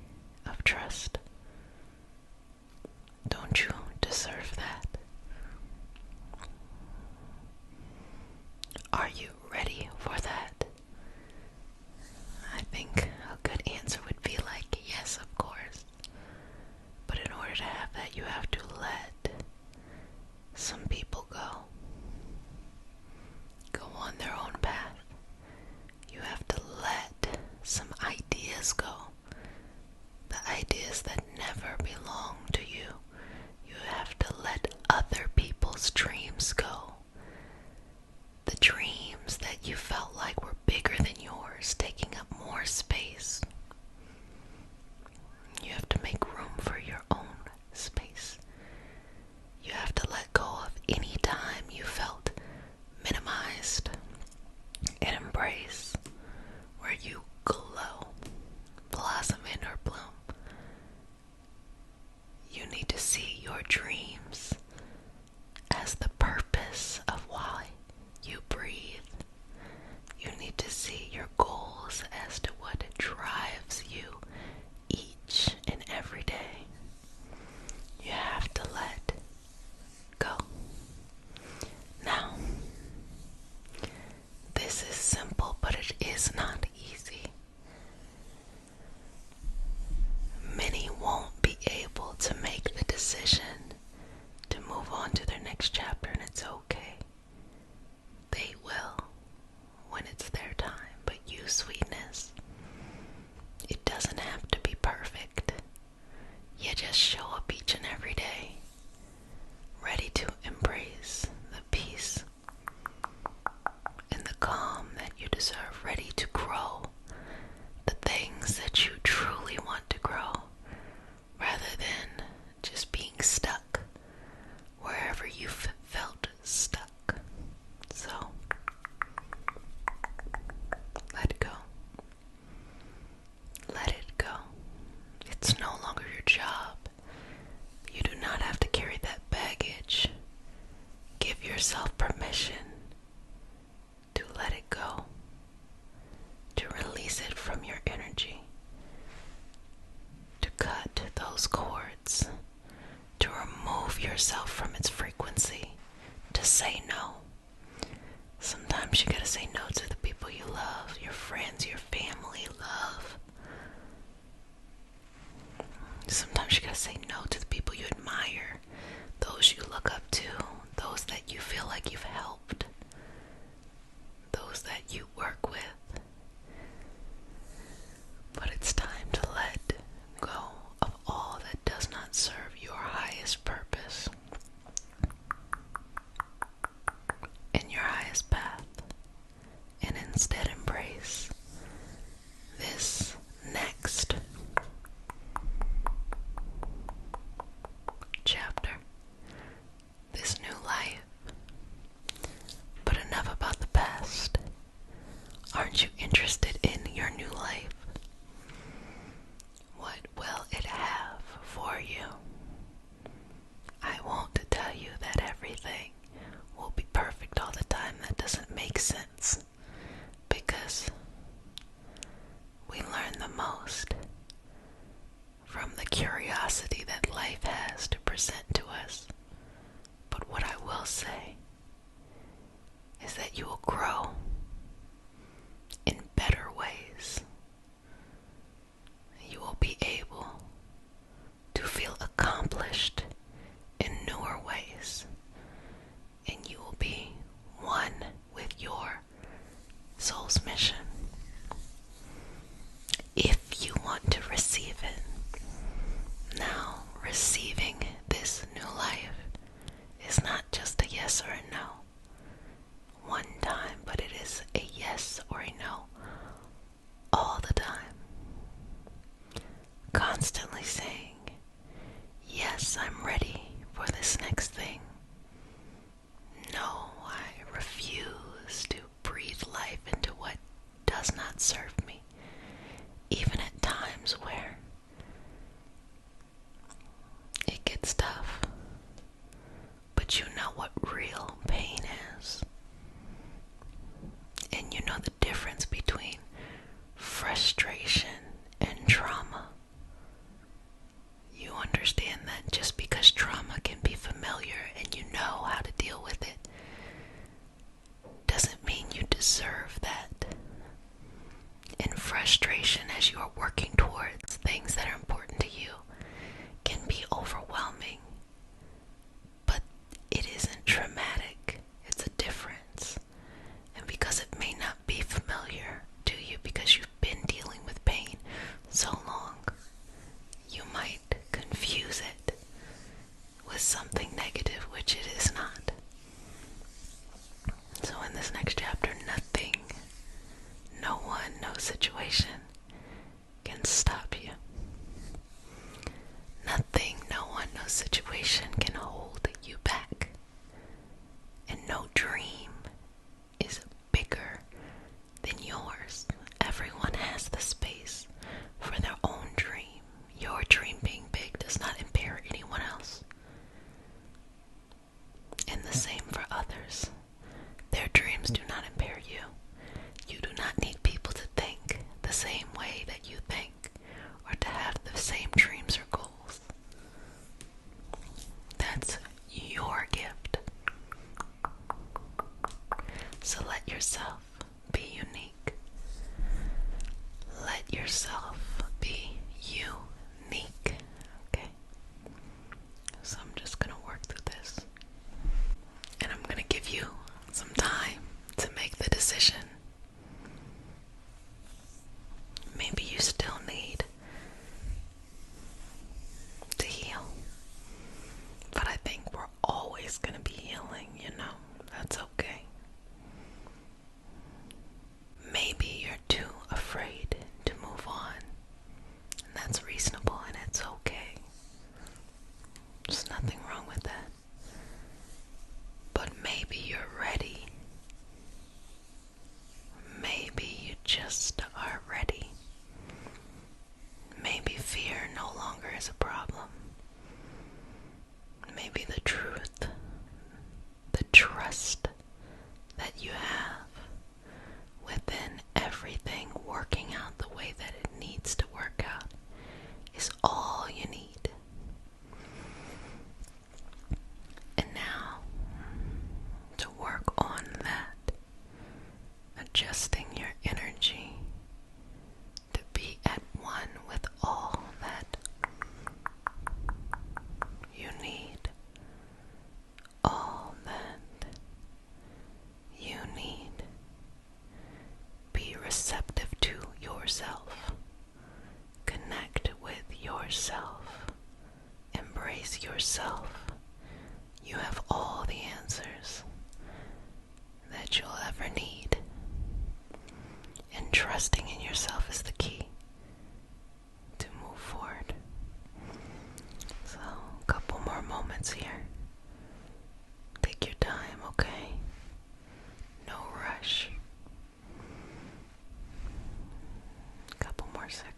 of trust. Don't you deserve that? Are you ready for that? I think a good answer would be like, yes, of course. But in order to have that, you have to let some people go. Go on their own path. You have to let some ideas go. The ideas that never belong to you. You have to let other people's dreams go. The dreams that you felt like were bigger than yours, taking up more space. You have to make room for your own space. You have to let go of any time you felt minimized and embrace where you glow, blossom in or bloom. You need to see your dreams as the purpose of why you breathe. You need to see your goals as to what drives you each and every day. You have to let go. Now, this is simple, but it is not easy. Many won't be able to make the decision yourself permission to let it go, to release it from your energy, to cut those cords, to remove yourself from its frequency, to say no. Sometimes you gotta say no to the people you love, your friends, your family love. Sometimes you gotta say no to the people you admire, those you look up to, those that you feel like you've helped, those that you work with. But it's time to let go of all that does not serve your highest purpose and your highest path, and instead embrace this next chapter, this new life. But enough about the past. Aren't you interested in your new life? What will it have for you? I won't tell you that everything will be perfect all the time. That doesn't make sense, because we learn the most from the curiosity that life has to present to us. But what I will say is that you will grow in better ways. You will be able to feel accomplished in newer ways, and you will be one with your soul's mission. If you want to receive it, now receiving this new life is not just a yes or a no one time, but it is a yes or a no all the time. Constantly saying, yes, I'm ready for this next thing. No, I refuse to breathe life into what does not serve me, even at times where it gets tough. But you know what real pain is. And you know the difference between frustration and trauma. You understand that just because trauma can be familiar and you know how to deal with it, doesn't mean you deserve that. And frustration, as you are working towards things that are important to you, can be overwhelming. But it isn't traumatic. It's a difference. And because it may not be familiar to you, because you've been dealing with pain so long, you might confuse it with something negative, which it is not. So in this next chapter, nothing, no one, no situation can stop you. Nothing, no one, no situation can hold you back. And no dream is bigger than yours. Everyone has the space for their own dream. Your dream being big does not impair anyone else. And the same for others. Their dreams do not impair you. You do not need people to think the same way that you think, or to have the same dreams or goals. That's your gift. So let yourself be unique. Let yourself be unique. Okay? So I'm just going to work through this. And I'm going to give you some time to make the decision. Maybe you still need to heal. But I think we're always going to be healing, you know. That's okay. Maybe you're too afraid to move on. And that's reasonable and it's okay. There's nothing wrong with that. But maybe you're ready. Maybe you just are ready. Maybe fear no longer is a problem. Maybe the truth, the trust Praise yourself. You have all the answers that you'll ever need. And trusting in yourself is the key to move forward. So, a couple more moments here. Take your time, okay? No rush. A couple more seconds.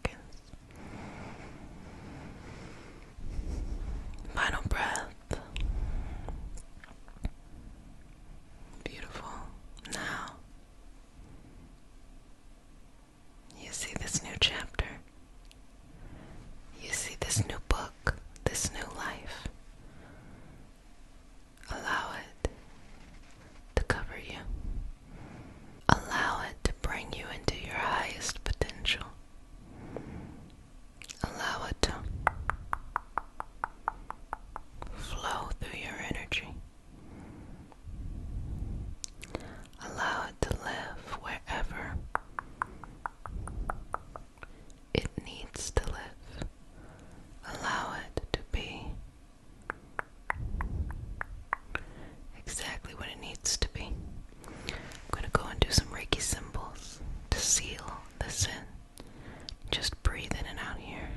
Final breath. Beautiful. Now, you see this new chapter. You see this new book, this new life. Allow it to cover you. Allow it to bring you into your highest potential. Allow it to flow through your energy. Allow it to live wherever it needs to live. Allow it to be exactly what it needs to be. I'm going to go and do some Reiki symbols to seal this in. Just breathe in and out here.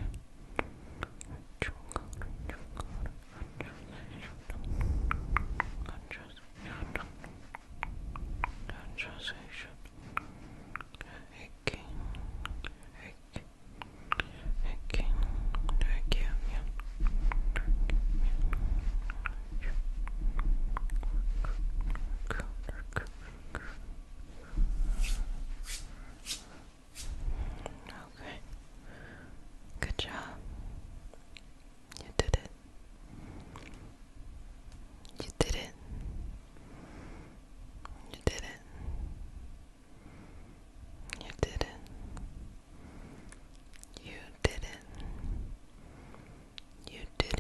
Okay. Good job. You did it. You did it. You did it. You did it. You did it. You did it.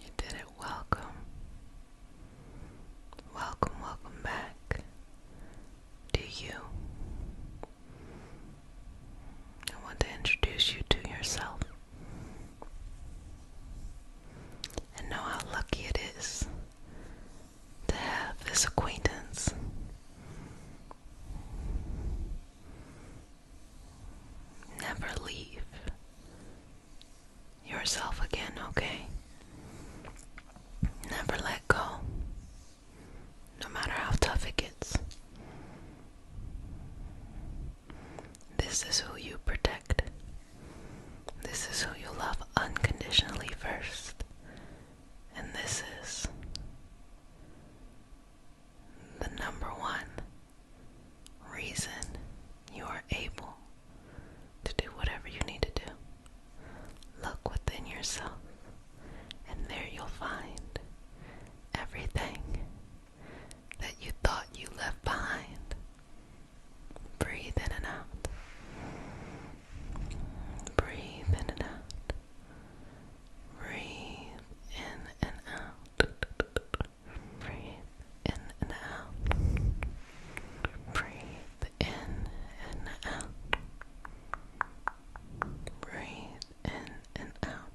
You did it. Welcome. Welcome, welcome back to you. I want to introduce you to yourself and know how lucky it is to have this acquaintance. Never leave yourself again, okay? Never let go, no matter how tough it gets. This is who you protect. This is who you love unconditionally first. And this is the number one reason you are able to do whatever you need to do. Look within yourself, and there you'll find everything that you thought you left behind. Breathe in and out. Breathe in and out. Breathe in and out. Breathe in and out. Breathe in and out. Breathe in and out.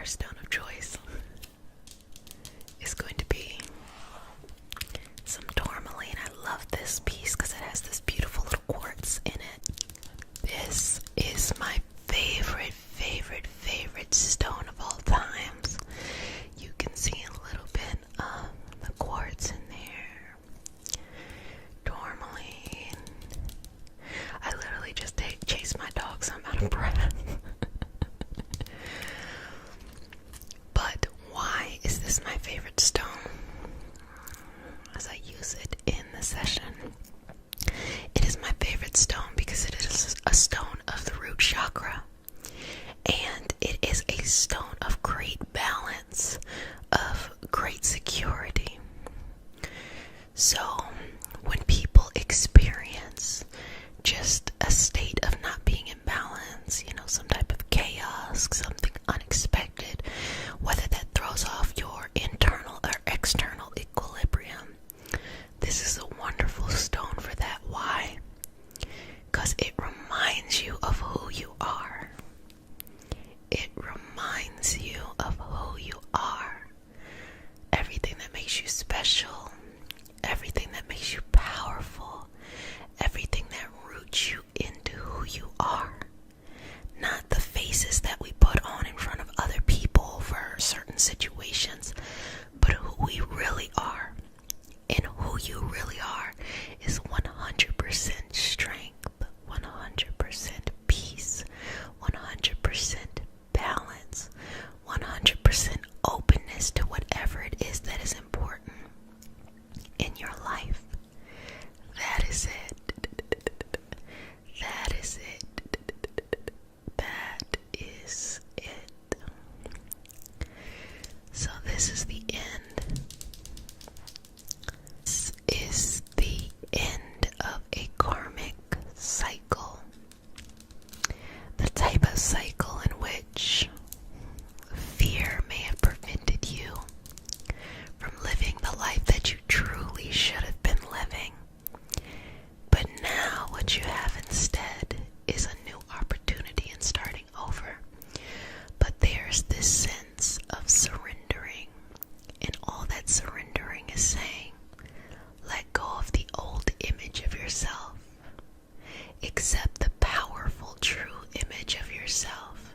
stone of choice is going to be some tourmaline. I love this piece because it has this beautiful little quartz in it. This is my favorite stone of all times. You can see a little bit of the quartz in there. Tourmaline. I literally just chase my dog, so I'm out of breath. But why is this my favorite stone? As I use it in the session, it is my favorite stone because it is a stone of the root chakra, and it is a stone of great balance, of great security. So when people experience just a state of not being in balance, some type of chaos, something unexpected, whether that throws off your internal or external equilibrium, this is a wonderful stone for that. Why? Because it reminds you of who you are. It reminds you of who you are. Everything that makes you special, everything that makes you powerful, everything that roots you into who you are. Not the faces that we put on in front of other people for certain situations, but who we really are. And who you really are is 100% strength, 100% peace, 100% balance, 100% openness to whatever it is that is important in your life. That is it. That is it. That is it. So this is the end. This is the end of a karmic cycle. The type of cycle in which fear may have prevented you from living the life that you truly should have been living. But now what you have instead is a new opportunity in starting over. But there's this sense of surrendering, and all that surrendering is saying, let go of the old image of yourself. Accept the powerful, true image of yourself,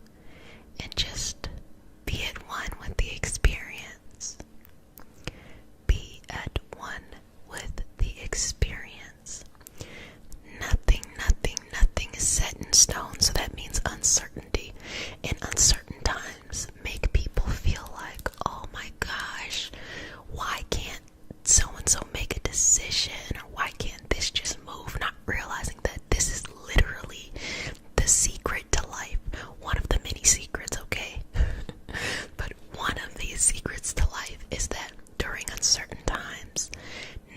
and just be at one with the experience. Be at one with the experience. Nothing is set in stone, so that means uncertainty. And uncertain times make people feel like, oh my gosh, why can't so-and-so make a decision? Or why can't this just move? Not realizing that this is literally the secret to life. One of the many secrets, okay? But one of these secrets to life is that during uncertain times,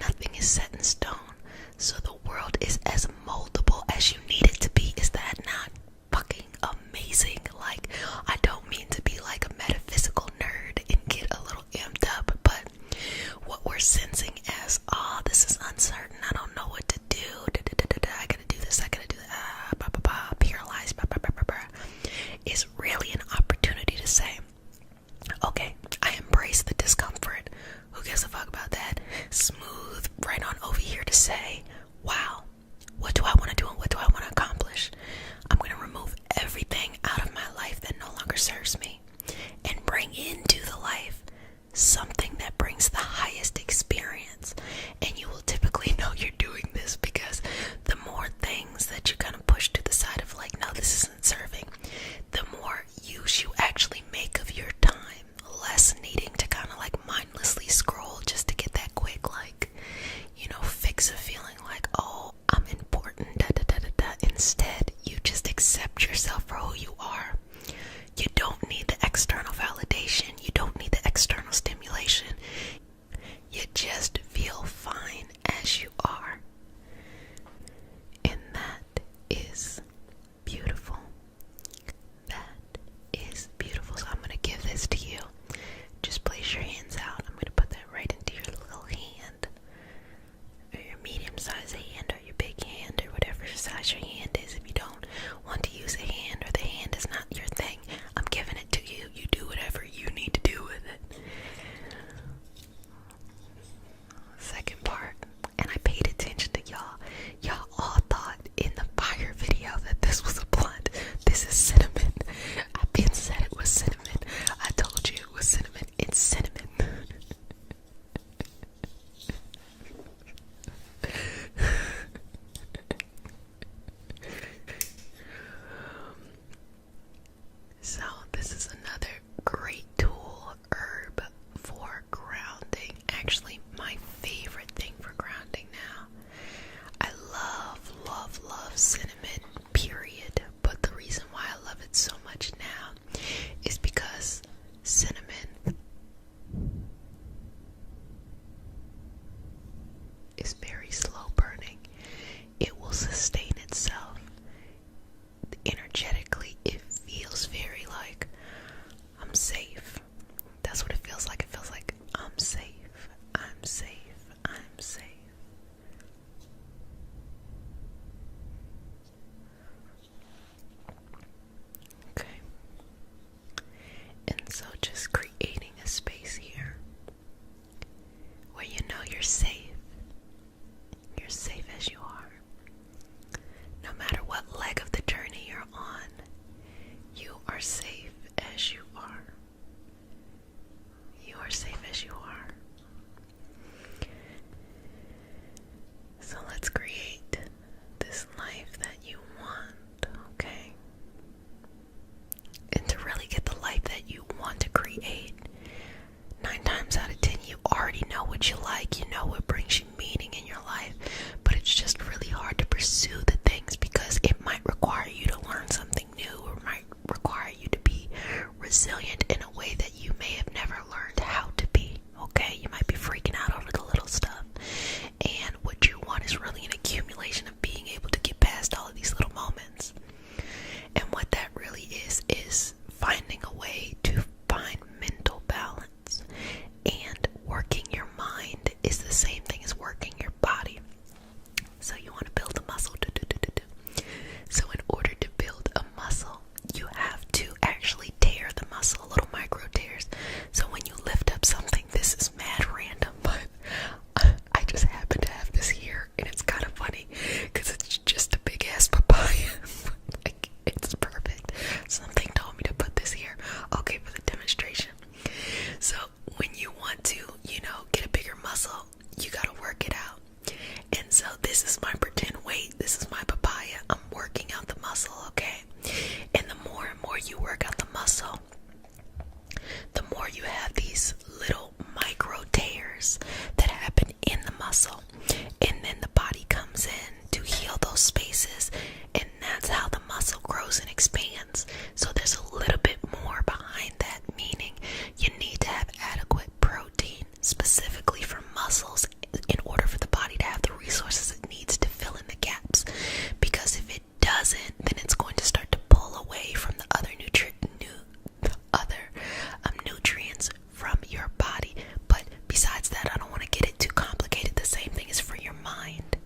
nothing is set in stone. So the world is as moldable as you need it to be. Is that not fucking amazing? Like, I don't mean to be like a metaphysical nerd and get a little amped up, but what we're sensing as, oh, this is uncertain, I don't know what to do, I gotta do this, I gotta do that, paralyzed, is really an opportunity to say, okay, I embrace the discomfort. Who gives a fuck about that? Smooth right on over here to say, wow, what do I want to do and what do I want to accomplish? I'm going to remove everything out of my life that no longer serves me and bring into the life something that brings the highest experience. And you will typically know you're doing this because the more things that you kind of push to the side of like, no, this isn't serving, the more use you actually make of your time, less needing to kind of like mindlessly scroll just to get that quick, like, fix a feeling like, oh, I'm important, Instead, you just accept yourself for who you are. You don't create. 9 times out of 10, you already know what you like, you know what brings you meaning in your life, but it's just really hard to pursue the things because it might require you to learn something new, or might require you to be resilient in a way that you may have never learned how to be. Okay, you might be freaking out over the little stuff, and what you want is really an accumulation of being able to get past all of these little moments. And what that really is finding a way to find mental balance. And working your mind is the same thing as working your body. So you want to build a muscle. So in order to build a muscle, you have to actually tear the muscle, little micro tears. So when you lift up something, this is mad random, but I just happen to have this here, and it's kind of funny because it's just a big ass papaya. Like, it's perfect. Something told me to put this here. Okay, for the demonstration. So when you want to, get a bigger muscle, you gotta work it out. And so this is my pretend weight. This is my papaya. I'm working out the muscle, okay? And the more and more you work out the muscle, the more you have these little micro tears that happen in the muscle. And then the body comes in to heal those spaces. And that's how the muscle grows and expands. So there's a little bit more behind that, meaning you need to have adequate protein, specifically for muscles, in order for the body to have the resources it needs to fill in the gaps. Because if it doesn't, then it's going to start to pull away from the other nutrients from your body. But besides that, I don't want to get it too complicated. The same thing is for your mind.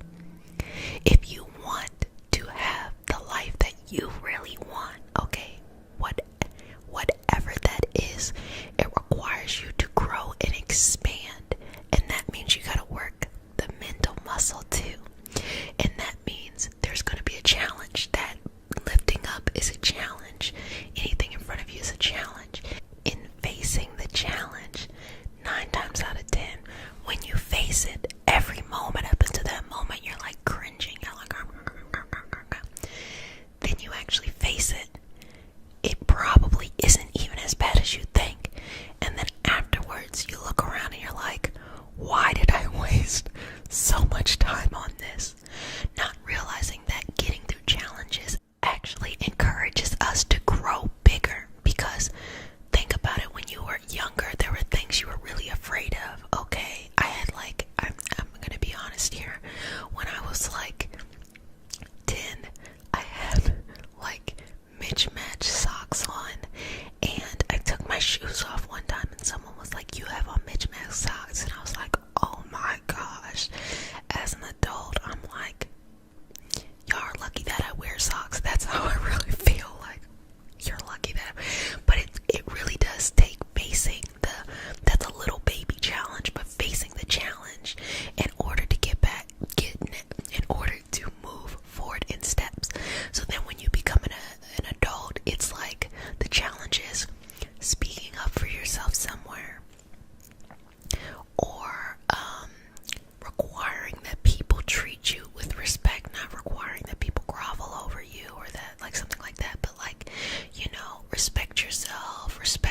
If you want to have the life that you really want, okay, whatever that is, it requires you to grow and expand. And that means you gotta work the mental muscle too. And that means there's gonna be a challenge. That lifting up is a challenge. Anything in front of you is a challenge. In facing the challenge, 9 times out of 10, when you face it, every moment up until that moment, you're like cringing. You're like, then you actually face it. It probably isn't even as bad as you think. And then afterwards, you look around and you're like, why did I waste so much time on this? Not realizing that getting through challenges actually encourages us to grow bigger. Because think about it, when you were younger, there were things you were really afraid of. Okay, I had I'm gonna be honest here. When I was 10, I had mismatched socks on, and I took my shoes off one time, and someone was like, you have on mismatched socks, and I was like, oh my gosh. As an adult, I'm like, y'all are lucky that I wear socks. That's how I really feel. Like, you're lucky that but it really does take facing that's a little baby challenge, but facing the challenge in order to in order to move forward in steps. So then when you become an adult, it's like the challenge is speaking up for yourself somewhere, or requiring that people treat you with respect, not requiring that people grovel over you, or that something like that, but respect yourself, respect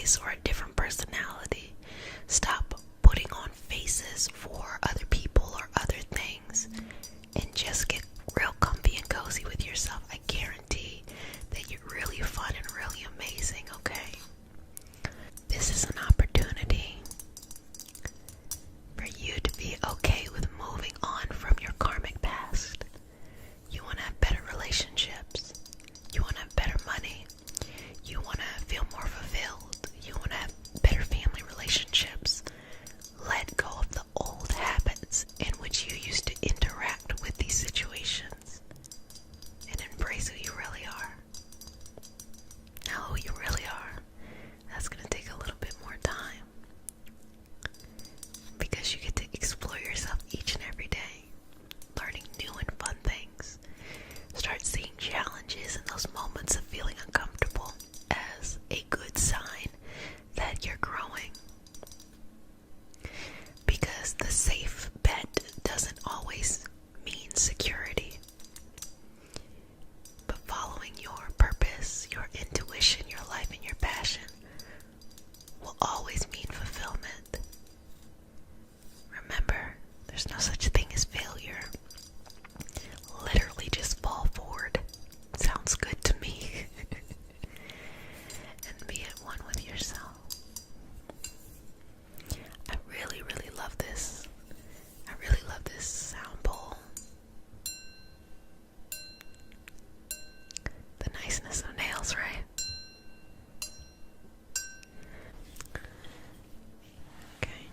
face or a different personality. Stop putting on faces for other people or other things, and just get real comfy and cozy with yourself. I guarantee that you're really fun and really amazing, okay? This is an opportunity for you to be okay with moving on from your karmic past. You want to have better relationships. You want to have better money. You want to feel more fulfilled. You want to have better family relationships. Let go of the old habits in which you used to interact with these situations and embrace who you really are. Now, who you really are, that's going to take a little bit more time, because you get to explore yourself each and every day, learning new and fun things. Start seeing challenges and those moments of feeling uncomfortable as a good sign that you're growing. Because the safe bet doesn't always mean security. But following your purpose, your intuition, your life, and your passion will always mean fulfillment. Remember, there's no such thing as failure. Literally just fall forward. Sounds good to me. And be at one with yourself. I really, really love this. I really love this sound bowl. The niceness of nails, right? Okay.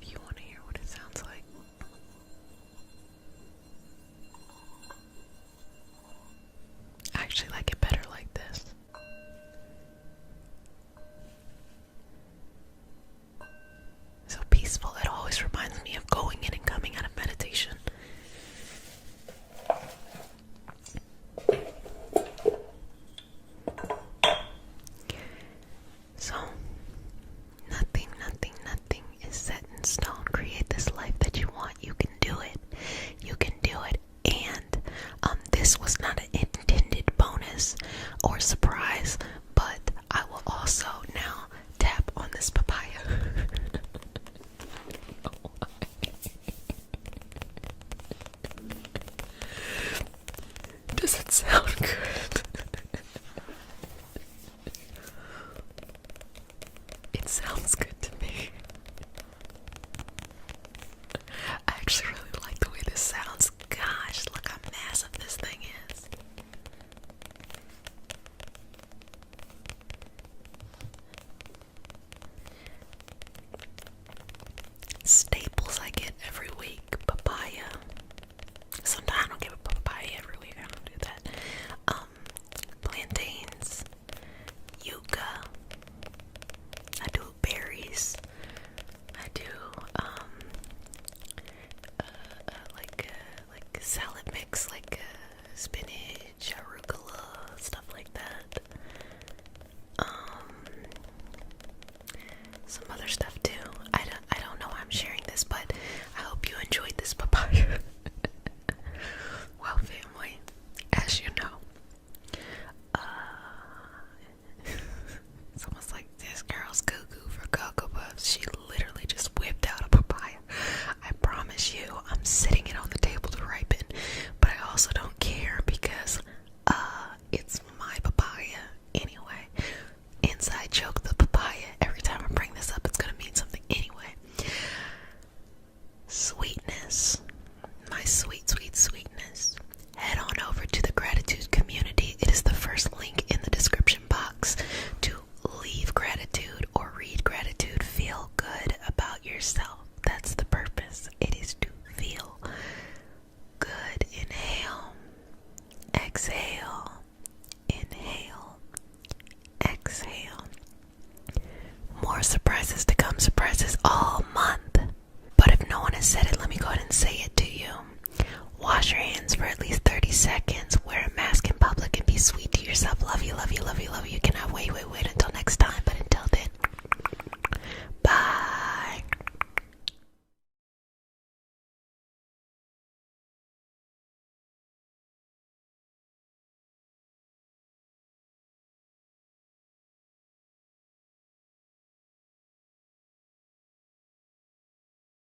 If you want to hear what it sounds like. I actually like it better like this. So peaceful. It always reminds me of going in and coming out of meditation. So, nothing is set in stone. Create this life that you want. You can do it. You can do it. And this was not an intended bonus or surprise, but I will also now tap on this papaya. Does it sound good? It sounds good to me. I actually really like the way this sounds. Gosh, look how massive this thing is. Staples I get every week. Papaya. Sometimes I don't get a papaya every week. I don't do that. Plantains. Yucca. I do berries. I do like salad mix, like spinach, arugula, stuff like that. Some other stuff